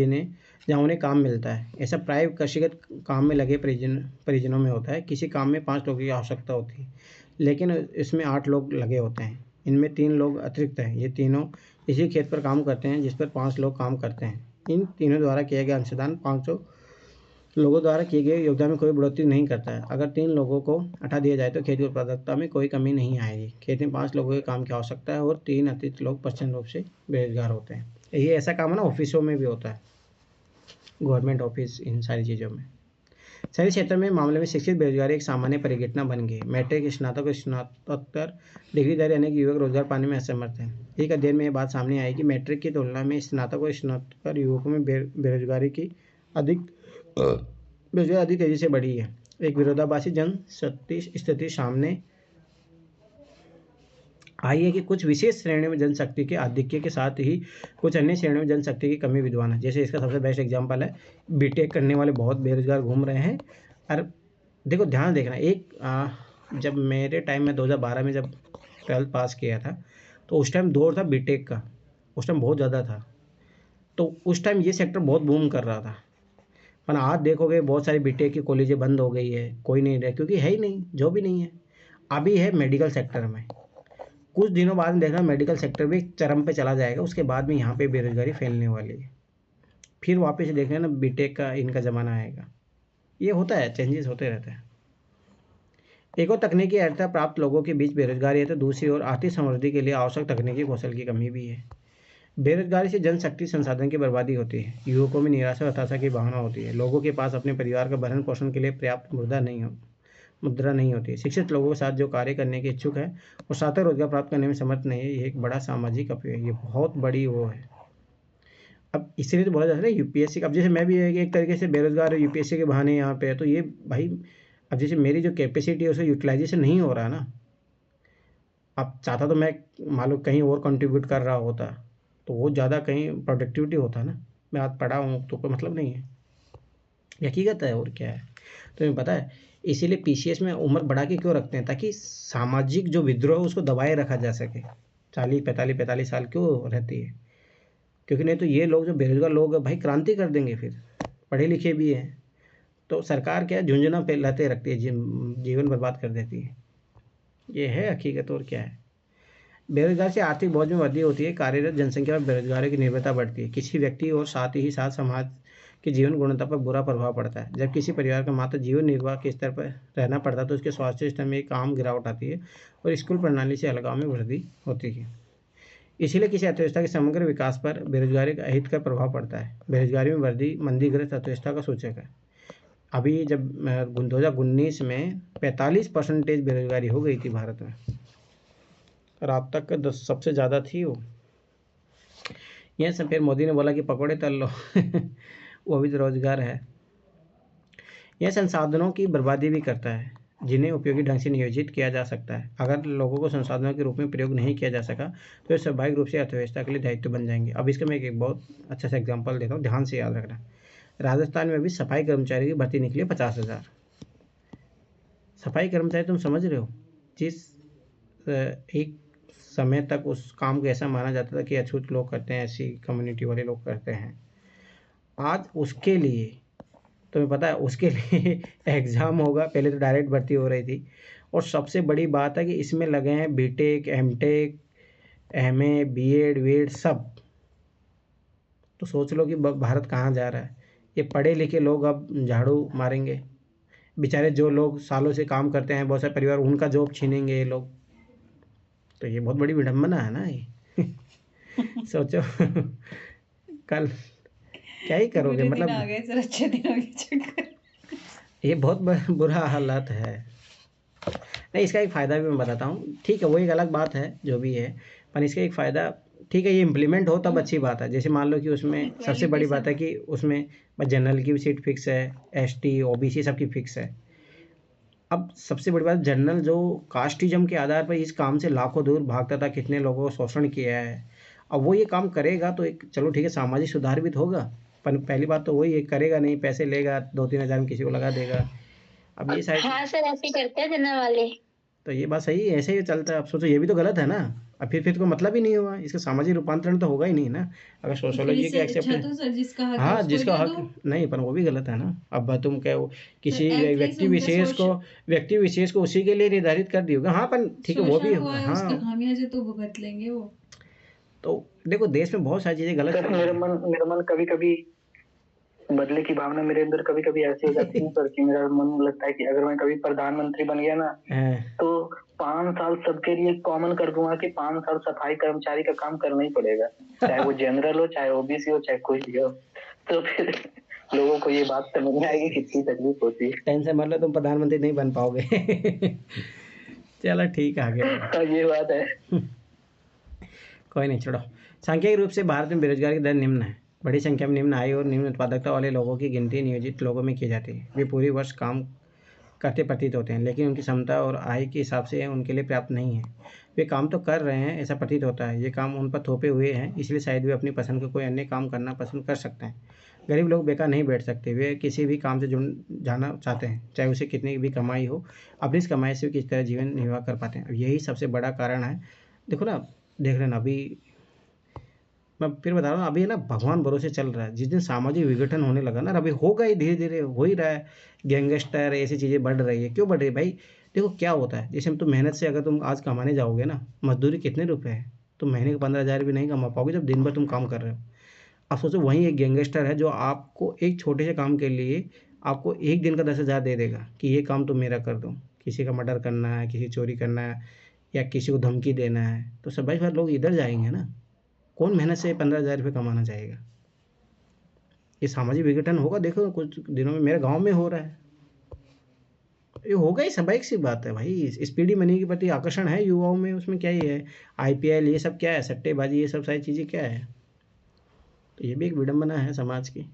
जहाँ उन्हें काम मिलता है। ऐसा प्राय कृषिगत काम में लगे परिजनों में होता है। किसी काम में 5 लोगों की आवश्यकता होती है, लेकिन इसमें 8 लोग लगे होते हैं। इनमें 3 लोग अतिरिक्त हैं। ये तीनों इसी खेत पर काम करते हैं जिस पर 5 लोग काम करते हैं। इन तीनों द्वारा किया गया अंशदान 500 लोगों द्वारा किए गए योगदान में कोई बढ़ोतरी नहीं करता है। अगर 3 लोगों को हटा दिया जाए तो खेती की उत्पादकता में कोई कमी नहीं आएगी। खेत में 5 लोगों के काम की आवश्यकता है और 3 अतिरिक्त लोग प्रच्छन्न रूप से बेरोजगार होते हैं। ये ऐसा काम है ना, ऑफिसों में भी होता है, गवर्नमेंट ऑफिस, इन सारी चीज़ों में। शहरी क्षेत्र में मामले में शिक्षित बेरोजगारी एक सामान्य परिघटना बन गई। मैट्रिक, स्नातक और स्नातकोत्तर डिग्रीधारी अनेक युवक रोजगार पाने में असमर्थ हैं। एक अध्ययन में यह बात सामने आई कि मैट्रिक की तुलना में स्नातक और स्नातकोत्तर युवकों में बेरोजगारी अधिक तेजी से बढ़ी है। एक विरोधाभासी जनशक्ति स्थिति सामने आई है कि कुछ विशेष श्रेणियों में जनशक्ति के आधिक्य के साथ ही कुछ अन्य श्रेणियों में जनशक्ति की कमी विद्यमान है। जैसे इसका सबसे बेस्ट एग्जांपल है, बीटेक करने वाले बहुत बेरोजगार घूम रहे हैं। और देखो, ध्यान देखना, जब मेरे टाइम में 2012 में जब 12th पास किया था तो उस टाइम दौर था बीटेक का, उस टाइम बहुत ज़्यादा था। तो उस टाइम ये सेक्टर बहुत बूम कर रहा था। पर आज देखोगे बहुत सारी बीटेक की कॉलेजें बंद हो गई है, कोई नहीं रहा, क्योंकि है ही नहीं, जॉब ही नहीं है। अभी है मेडिकल सेक्टर में, कुछ दिनों बाद में देखना मेडिकल सेक्टर भी चरम पे चला जाएगा, उसके बाद में यहाँ पे बेरोजगारी फैलने वाली है। फिर वापस देख लेना बीटेक का इनका ज़माना आएगा। ये होता है, चेंजेस होते रहते हैं। एक और तकनीकी अर्हता प्राप्त लोगों के बीच बेरोजगारी है, तो दूसरी ओर आर्थिक समृद्धि के लिए आवश्यक तकनीकी कौशल की कमी भी है। बेरोजगारी से जनशक्ति संसाधन की बर्बादी होती है। युवकों में निराशा और हताशा की भावना होती है। लोगों के पास अपने परिवार का भरण पोषण के लिए पर्याप्त मुद्रा नहीं होती। शिक्षित लोगों के साथ जो कार्य करने के इच्छुक है और सार्थक रोजगार प्राप्त करने में समर्थ नहीं है, ये एक बड़ा सामाजिक अपव्यय, ये बहुत बड़ी वो है। अब इसीलिए तो बोला जाता है यूपीएससी, अब जैसे मैं भी एक तरीके से बेरोजगार यूपीएससी के बहाने यहाँ पे है, तो ये भाई, अब जैसे मेरी जो कैपेसिटी है उसे यूटिलाइजेशन नहीं हो रहा ना। अब चाहता तो मैं मान लो कहीं और कंट्रीब्यूट कर रहा होता तो वो ज़्यादा कहीं प्रोडक्टिविटी होता ना। मैं आज पढ़ा हूँ तो कोई मतलब नहीं है, हकीकत है, और क्या है। तो तुम्हें पता है इसीलिए पीसीएस में उम्र बढ़ा के क्यों रखते हैं, ताकि सामाजिक जो विद्रोह है उसको दबाए रखा जा सके। 40-45 साल क्यों रहती है, क्योंकि नहीं तो ये लोग जो बेरोजगार लोग हैं भाई क्रांति कर देंगे। फिर पढ़े लिखे भी हैं तो सरकार क्या है, झुंझुना फैलाते रखती है, जीवन बर्बाद कर देती है। ये है हकीकत, और क्या है। बेरोजगार से आर्थिक बोझ में वृद्धि होती है। कार्यरत जनसंख्या पर बेरोजगारी की निर्भरता बढ़ती है। किसी व्यक्ति और साथ ही साथ समाज की जीवन गुणवत्ता पर बुरा प्रभाव पड़ता है। जब किसी परिवार का मात्र जीवन निर्वाह के स्तर पर रहना पड़ता है तो उसके स्वास्थ्य स्तर में एक आम गिरावट आती है और स्कूल प्रणाली से अलगाव में वृद्धि होती है। इसीलिए किसी अर्थव्यवस्था के समग्र विकास पर बेरोजगारी का अहितकर प्रभाव पड़ता है। बेरोजगारी में वृद्धि मंदीग्रस्त अर्थव्यवस्था का सूचक है। अभी जब 2019 में 45% बेरोजगारी हो गई थी भारत में, और अब तक का 10 सबसे ज़्यादा थी वो। यह सब फिर मोदी ने बोला कि पकौड़े तल लो वो भी तो रोजगार है। यह संसाधनों की बर्बादी भी करता है जिन्हें उपयोगी ढंग से नियोजित किया जा सकता है। अगर लोगों को संसाधनों के रूप में प्रयोग नहीं किया जा सका तो ये स्वाभाविक रूप से अर्थव्यवस्था के लिए दायित्व बन जाएंगे। अब इसका मैं एक बहुत अच्छा सा एग्जाम्पल देता हूँ, ध्यान से याद रखना। राजस्थान में अभी सफाई कर्मचारी की भर्ती निकली 50,000 सफाई कर्मचारी। तुम समझ रहे हो, जिस एक समय तक उस काम को ऐसा माना जाता था कि अछूत लोग करते हैं, ऐसी कम्युनिटी वाले लोग करते हैं। आज उसके लिए तुम्हें पता है, उसके लिए एग्ज़ाम होगा। पहले तो डायरेक्ट भर्ती हो रही थी, और सबसे बड़ी बात है कि इसमें लगे हैं बीटेक, एमटेक, एमए, बीएड, वीएड सब। तो सोच लो कि भारत कहाँ जा रहा है। ये पढ़े लिखे लोग अब झाड़ू मारेंगे, बेचारे जो लोग सालों से काम करते हैं, बहुत सारे परिवार, उनका जॉब छीनेंगे ये लोग। तो ये बहुत बड़ी विडंबना है ना ये। सोचो कल क्या ही करोगे, बुरे दिन मतलब आ गए सर, अच्छे दिनों के चक्कर। ये बहुत बुरा हालात है। नहीं, इसका एक फ़ायदा भी मैं बताता हूँ। ठीक है, वो एक अलग बात है जो भी है, पर इसका एक फ़ायदा, ठीक है, ये इम्प्लीमेंट हो तब अच्छी बात है। जैसे मान लो कि उसमें सबसे बड़ी बात है कि उसमें बस जनरल की भी सीट फिक्स है, एसटी, ओबीसी सबकी फिक्स है। अब सबसे बड़ी बात, जनरल जो कास्टिज्म के आधार पर इस काम से लाखों दूर भागता था, कितने लोगों को शोषण किया है, अब वो ये काम करेगा तो एक चलो ठीक है, सामाजिक सुधार भी तो होगा। पर पहली बात तो वही है, करेगा नहीं, पैसे लेगा 2-3 हज़ार में किसी को लगा देगा। अब ये सारी हाँ सर, ऐसे ही करते हैं जनरल वाले। तो ये बात सही है, ऐसे ही चलता है। अब सोचो ये भी तो गलत है ना। अब फिर तो मतलब ही नहीं हुआ, इसका सामाजिक रूपांतरण तो होगा ही नहीं ना, अगर फिर सोशोलॉजी के इससे एक्सेप्ट। अच्छा तो सर जिसका हक है हाँ, उसको जिसका दे हक दो। नहीं, पर वो भी गलत है ना। अब तुम क्या किसी एटलीस्ट व्यक्ति उनका विशेष को उसी के लिए निर्धारित कर दियोगे। हाँ, पर ठीक है, वो भी शोषण हुआ है, उसका हाँ। खामियाजा तो भुगत लेंगे वो। तो देखो, देश में बहुत सारी चीजें गलत सर चल रही हैं। मेरा मन कभी कभी बदले की भावना मेरे अंदर कभी कभी ऐसी हो जाती है सर, कि मेरा मन लगता है कि अगर मैं कभी प्रधानमंत्री बन गया ना, तो 5 साल सबके लिए कॉमन कर दूंगा कि 5 साल सफाई कर्मचारी का काम करना ही पड़ेगा, चाहे वो जनरल हो, चाहे ओबीसी हो, चाहे कोई भी हो। तो फिर लोगों को ये बात समझ में आएगी कितनी तकलीफ होती है। टेंशन मत लो, तुम प्रधानमंत्री नहीं बन पाओगे। चलो ठीक है, आगे बढ़ो। ये बात है। कोई नहीं, छोड़ो। सांख्यिक रूप से भारत में बेरोजगारी की दर निम्न है। बड़ी संख्या में निम्न आय और निम्न उत्पादकता वाले लोगों की गिनती नियोजित लोगों में की जाती है। वे पूरी वर्ष काम करते प्रतीत होते हैं, लेकिन उनकी क्षमता और आय के हिसाब से उनके लिए पर्याप्त नहीं है। वे काम तो कर रहे हैं, ऐसा प्रतीत होता है। ये काम उन पर थोपे हुए हैं, इसलिए शायद वे अपनी पसंद का कोई अन्य काम करना पसंद कर सकते हैं। गरीब लोग बेकार नहीं बैठ सकते, वे किसी भी काम से जुड़ जाना चाहते हैं, चाहे उसे कितनी भी कमाई हो। अपनी इस कमाई से वे किस तरह जीवन निर्वाह कर पाते हैं, यही सबसे बड़ा कारण है। देखो ना, देख लेना, अभी मैं फिर बता रहा हूँ, अभी ना भगवान भरोसे चल रहा है। जिस दिन सामाजिक विघटन होने लगा ना, अभी होगा ही, धीरे धीरे हो ही रहा है। गैंगस्टर, ऐसी चीज़ें बढ़ रही है। क्यों बढ़ रही है भाई? देखो क्या होता है, जैसे तुम मेहनत से अगर तुम आज कमाने जाओगे ना, मजदूरी कितने रुपए है, तुम महीने के 15,000 भी नहीं कमा पाओगे जब दिन भर तुम काम कर रहे हो। अब सोचो, वहीं एक गैंगस्टर है जो आपको एक छोटे से काम के लिए आपको एक दिन का 10,000 दे देगा कि ये काम तुम मेरा कर दो। किसी का मर्डर करना है, किसी चोरी करना है, या किसी को धमकी देना है, तो सब भाई लोग इधर जाएंगे ना। कौन मेहनत से 15,000 रुपये कमाना चाहेगा? ये सामाजिक विघटन होगा, देखो कुछ दिनों में मेरे गांव में हो रहा है। ये होगा ही, स्वाभाविक सी बात है भाई। स्पीडी मनी के प्रति आकर्षण है युवाओं में, उसमें क्या ही है। आईपीएल ये सब क्या है, सट्टेबाजी, ये सब सारी चीज़ें क्या है। तो ये भी एक विडंबना है समाज की।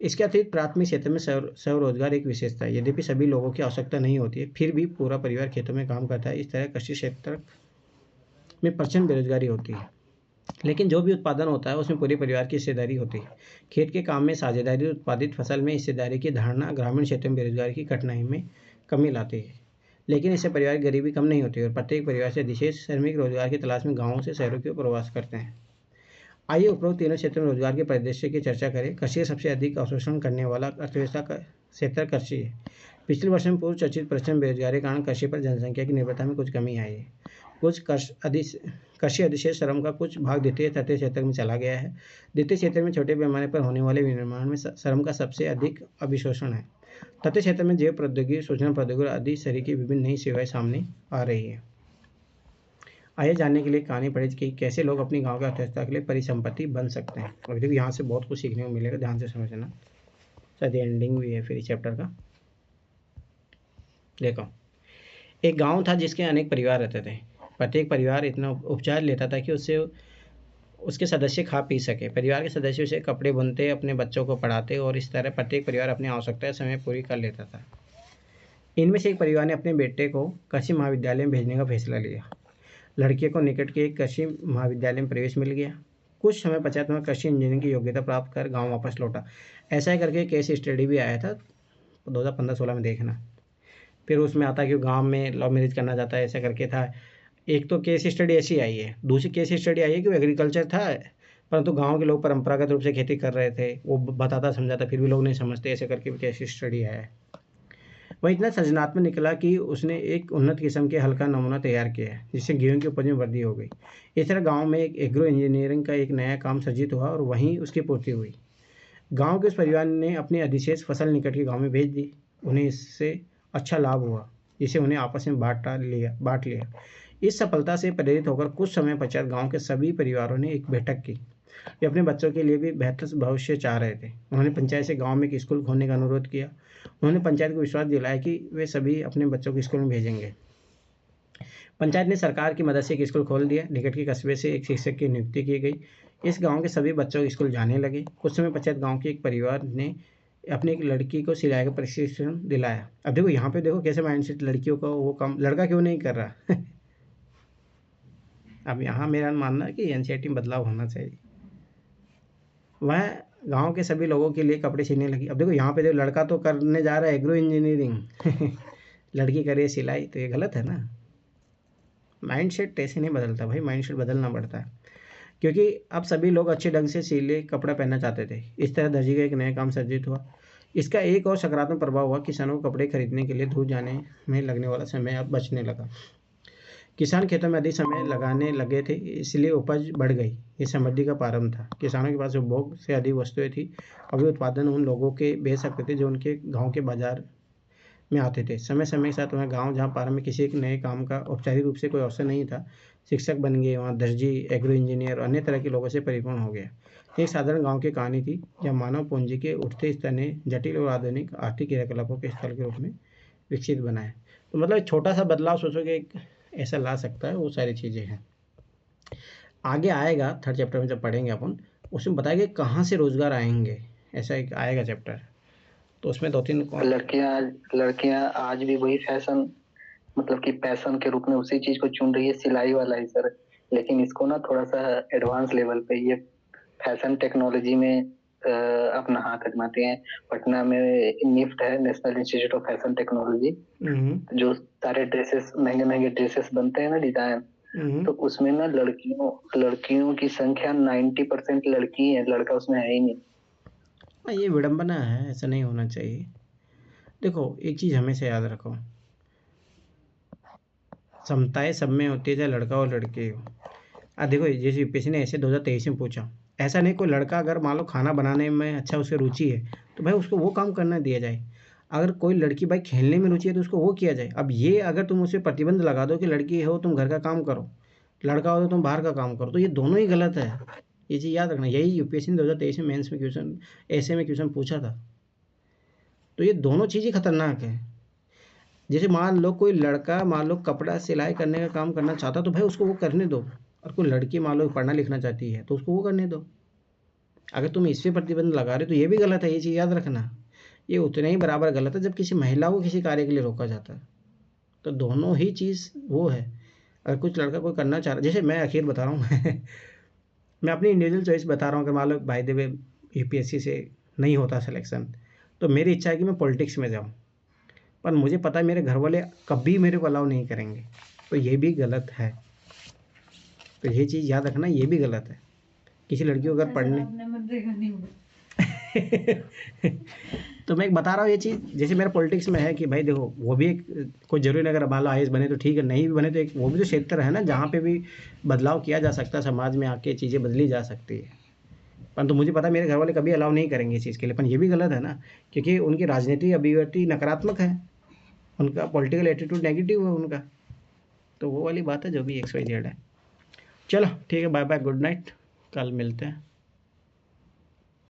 इसके अतिरिक्त प्राथमिक क्षेत्र में स्वरोजगार एक विशेषता है। यद्यपि सभी लोगों की आवश्यकता नहीं होती है, फिर भी पूरा परिवार खेतों में काम करता है। इस तरह कृषि क्षेत्र में प्रचंड बेरोजगारी होती है, लेकिन जो भी उत्पादन होता है उसमें पूरे परिवार की हिस्सेदारी होती है। खेत के काम में साझेदारी, उत्पादित फसल में हिस्सेदारी की धारणा ग्रामीण क्षेत्र में बेरोजगारी की कठिनाई में कमी लाती है, लेकिन इससे परिवार की गरीबी कम नहीं होती और प्रत्येक परिवार से विशेष श्रमिक रोजगार की तलाश में गाँवों से शहरों की ओर प्रवास करते हैं। आइए उपरोक्त तीनों क्षेत्रों में रोजगार के परिदृश्य की चर्चा करें। कृषि सबसे अधिक अवशोषण करने वाला अर्थव्यवस्था का क्षेत्र कृषि है। पिछले वर्ष में पूर्व चर्चित प्रचंड बेरोजगारी के कारण कृषि पर जनसंख्या की निर्भरता में कुछ कमी आई है। कुछ कृषि अधिशेष श्रम का कुछ भाग द्वितीय तृतीय क्षेत्र में चला गया है। द्वितीय क्षेत्र में छोटे पैमाने पर होने वाले विनिर्माण में श्रम का सबसे अधिक अभिशोषण है। तृतीय क्षेत्र में जैव प्रौद्योगिकी, सूचना प्रौद्योगिकी आदि शहरी की विभिन्न नई सेवाएं सामने आ रही है। आइए जानने के लिए कहानी पढ़े कि कैसे लोग अपनी गांव की अर्थव्यवस्था के लिए परिसंपत्ति बन सकते हैं। और देखिए यहाँ से बहुत कुछ सीखने को मिलेगा, ध्यान से समझना। शायद एंडिंग भी है फिर इस चैप्टर का। देखो, एक गांव था जिसके अनेक परिवार रहते थे। प्रत्येक परिवार इतना उपचार लेता था कि उसके सदस्य खा पी सके। परिवार के सदस्य उसे कपड़े बुनते, अपने बच्चों को पढ़ाते और इस तरह प्रत्येक परिवार अपनी आवश्यकताएं समय पूरी कर लेता था। इनमें से एक परिवार ने अपने बेटे को कृषि महाविद्यालय में भेजने का फैसला लिया। लड़के को निकट के एक कृषि महाविद्यालय में प्रवेश मिल गया। कुछ समय पश्चात वह कृषि इंजीनियरिंग की योग्यता प्राप्त कर गांव वापस लौटा। ऐसा ही करके केस स्टडी भी आया था 2015-16 में, देखना। फिर उसमें आता कि गांव में लव मैरिज करना चाहता है, ऐसा करके था। एक तो केस स्टडी ऐसी आई है, दूसरी केस स्टडी आई है कि वो एग्रीकल्चर था, परंतु गांव के लोग परंपरागत रूप से खेती कर रहे थे, वो बताता समझाता, फिर भी लोग नहीं समझते, ऐसे करके भी केस स्टडी आया है। वह इतना सृजनात्मक निकला कि उसने एक उन्नत किस्म के हल का नमूना तैयार किया है, जिससे गेहूं की उपज में वृद्धि हो गई। इस तरह गाँव में एक एग्रो इंजीनियरिंग का एक नया काम सर्जित हुआ और वहीं उसकी पूर्ति हुई। गाँव के उस परिवार ने अपनी अधिशेष फसल निकट के गाँव में भेज दी। उन्हें इससे अच्छा लाभ हुआ, जिसे उन्हें आपस में बांट लिया। इस सफलता से प्रेरित होकर कुछ समय पश्चात गांव के सभी परिवारों ने एक बैठक की। वे अपने बच्चों के लिए भी बेहतर भविष्य चाह रहे थे। उन्होंने पंचायत से गांव में एक स्कूल खोलने का अनुरोध किया। उन्होंने पंचायत को विश्वास दिलाया कि वे सभी अपने बच्चों को स्कूल में भेजेंगे। पंचायत ने सरकार की मदद से एक स्कूल खोल दिया। निकट के कस्बे से एक शिक्षक की नियुक्ति की गई। इस गाँव के सभी बच्चों स्कूल जाने लगे। कुछ समय पश्चात गाँव के एक परिवार ने अपनी एक लड़की को सिलाई का प्रशिक्षण दिलाया। अब देखो यहाँ पे देखो कैसे माइंडसेट लड़कियों का वो काम लड़का क्यों नहीं कर रहा। अब यहाँ मेरा मानना है कि एनसीईआरटी में बदलाव होना चाहिए। वह गांव के सभी लोगों के लिए कपड़े सिलने लगी। अब देखो यहाँ पे देखो लड़का तो करने जा रहा है एग्रो इंजीनियरिंग लड़की करे सिलाई, तो ये गलत है ना। माइंडसेट ऐसे नहीं बदलता भाई, माइंडसेट बदलना पड़ता है, क्योंकि अब सभी लोग अच्छे ढंग से सिले कपड़ा पहनना चाहते थे। इस तरह दर्जी का एक नया काम सर्जित हुआ। इसका एक और सकारात्मक प्रभाव हुआ, किसानों को कपड़े खरीदने के लिए दूर जाने में लगने वाला समय अब बचने लगा। किसान खेतों में अधिक समय लगाने लगे थे, इसलिए उपज बढ़ गई। ये समृद्धि का प्रारंभ था। किसानों के पास उपभोग से अधिक वस्तुएं थी। अब वे उत्पादन उन लोगों के बेच सकते थे जो उनके गांव के बाजार में आते थे। समय समय के साथ वह गांव जहां प्रारंभ में किसी एक नए काम का औपचारिक रूप से कोई अवसर नहीं था, शिक्षक बन गए, वहाँ दर्जी, एग्रो इंजीनियर और अन्य तरह के लोगों से परिपूर्ण हो गया। एक साधारण गाँव की कहानी थी, जब मानव पूंजी के उठते स्तर ने जटिल और आधुनिक आर्थिक क्रियाकलापों के स्थल के रूप में विकसित बनाया। तो मतलब छोटा सा बदलाव सोचो कि ऐसा ला सकता है, वो सारी चीज़ें हैं। आगे आएगा थर्ड चैप्टर में जब पढ़ेंगे अपन, उसमें बताएंगे कहाँ से रोजगार आएंगे, ऐसा एक आएगा चैप्टर। तो उसमें 2-3 लड़कियां आज भी वही फैशन, मतलब कि पैशन के रूप में उसी चीज को चुन रही है, सिलाई वाला ही सर। लेकिन इसको ना थोड़ा सा एडवांस लेवल पे ये फैशन टेक्नोलॉजी में अपना हाथ आजमाते हैं। पटना में निफ्ट है, national institute of fashion technology, जो सारे ड्रेसेस महंगे ड्रेसेस बनते हैं ना, डिजाइन, तो उसमें ना लड़कियों की संख्या 90% लड़की है, लड़का उसमें है ही नहीं। ये विडंबना है, ऐसा नहीं होना चाहिए। देखो एक चीज हमेशा याद रखो, समताएं सब में होती है, चाहे लड़का और लड़की हो। देखो जैसे यूपीएससी ने ऐसे 2023 में पूछा, ऐसा नहीं कोई लड़का अगर मान लो खाना बनाने में अच्छा उसकी रुचि है तो भाई उसको वो काम करना दिया जाए। अगर कोई लड़की भाई खेलने में रुचि है तो उसको वो किया जाए। अब ये अगर तुम उसे प्रतिबंध लगा दो कि लड़की हो तुम घर का काम करो, लड़का हो तो तुम बाहर का काम करो, तो ये दोनों ही गलत है। ये चीज़ याद रखना। यही यूपीएससी ने 2023 में मेंस में क्वेश्चन, ऐसे में क्वेश्चन पूछा था। तो ये दोनों चीज़ें खतरनाक है। जैसे मान लो कोई लड़का मान लो कपड़ा सिलाई करने का काम करना चाहता तो भाई उसको वो करने दो, और कोई लड़की मान लो पढ़ना लिखना चाहती है तो उसको वो करने दो। अगर तुम इस पे प्रतिबंध लगा रहे हो तो ये भी गलत है। ये चीज़ याद रखना, ये उतना ही बराबर गलत है जब किसी महिला को किसी कार्य के लिए रोका जाता है। तो दोनों ही चीज़ वो है। अगर कुछ लड़का कोई करना चाह रहा, जैसे मैं अखिल बता रहा हूँ मैं अपनी इंडिविजुअल चॉइस बता रहा हूँ। अगर मान लो बाय द वे यूपीएससी से नहीं होता सिलेक्शन तो मेरी इच्छा है कि मैं पॉलिटिक्स में जाऊँ, पर मुझे पता है मेरे घर वाले कभी मेरे को अलाउ नहीं करेंगे, तो ये भी गलत है। तो ये चीज़ याद रखना, ये भी गलत है। किसी लड़की को अगर पढ़ने तो मैं एक बता रहा हूँ ये चीज़, जैसे मेरा पॉलिटिक्स में है कि भाई देखो वो भी एक कोई जरूरी नहीं, अगर मान लो आईएएस बने तो ठीक है, नहीं भी बने तो एक वो भी तो क्षेत्र है ना जहाँ पे भी बदलाव किया जा सकता है, समाज में आके चीज़ें बदली जा सकती है। परंतु मुझे पता है मेरे घर वाले कभी अलाउ नहीं करेंगे इस चीज़ के लिए। पर ये भी गलत है ना, क्योंकि उनकी राजनीतिक अभिव्यक्ति नकारात्मक है, उनका पॉलिटिकल एटीट्यूड नेगेटिव है उनका। तो वो वाली बात है जो भी XYZ है। चलो ठीक है, बाय बाय, गुड नाइट, कल मिलते हैं।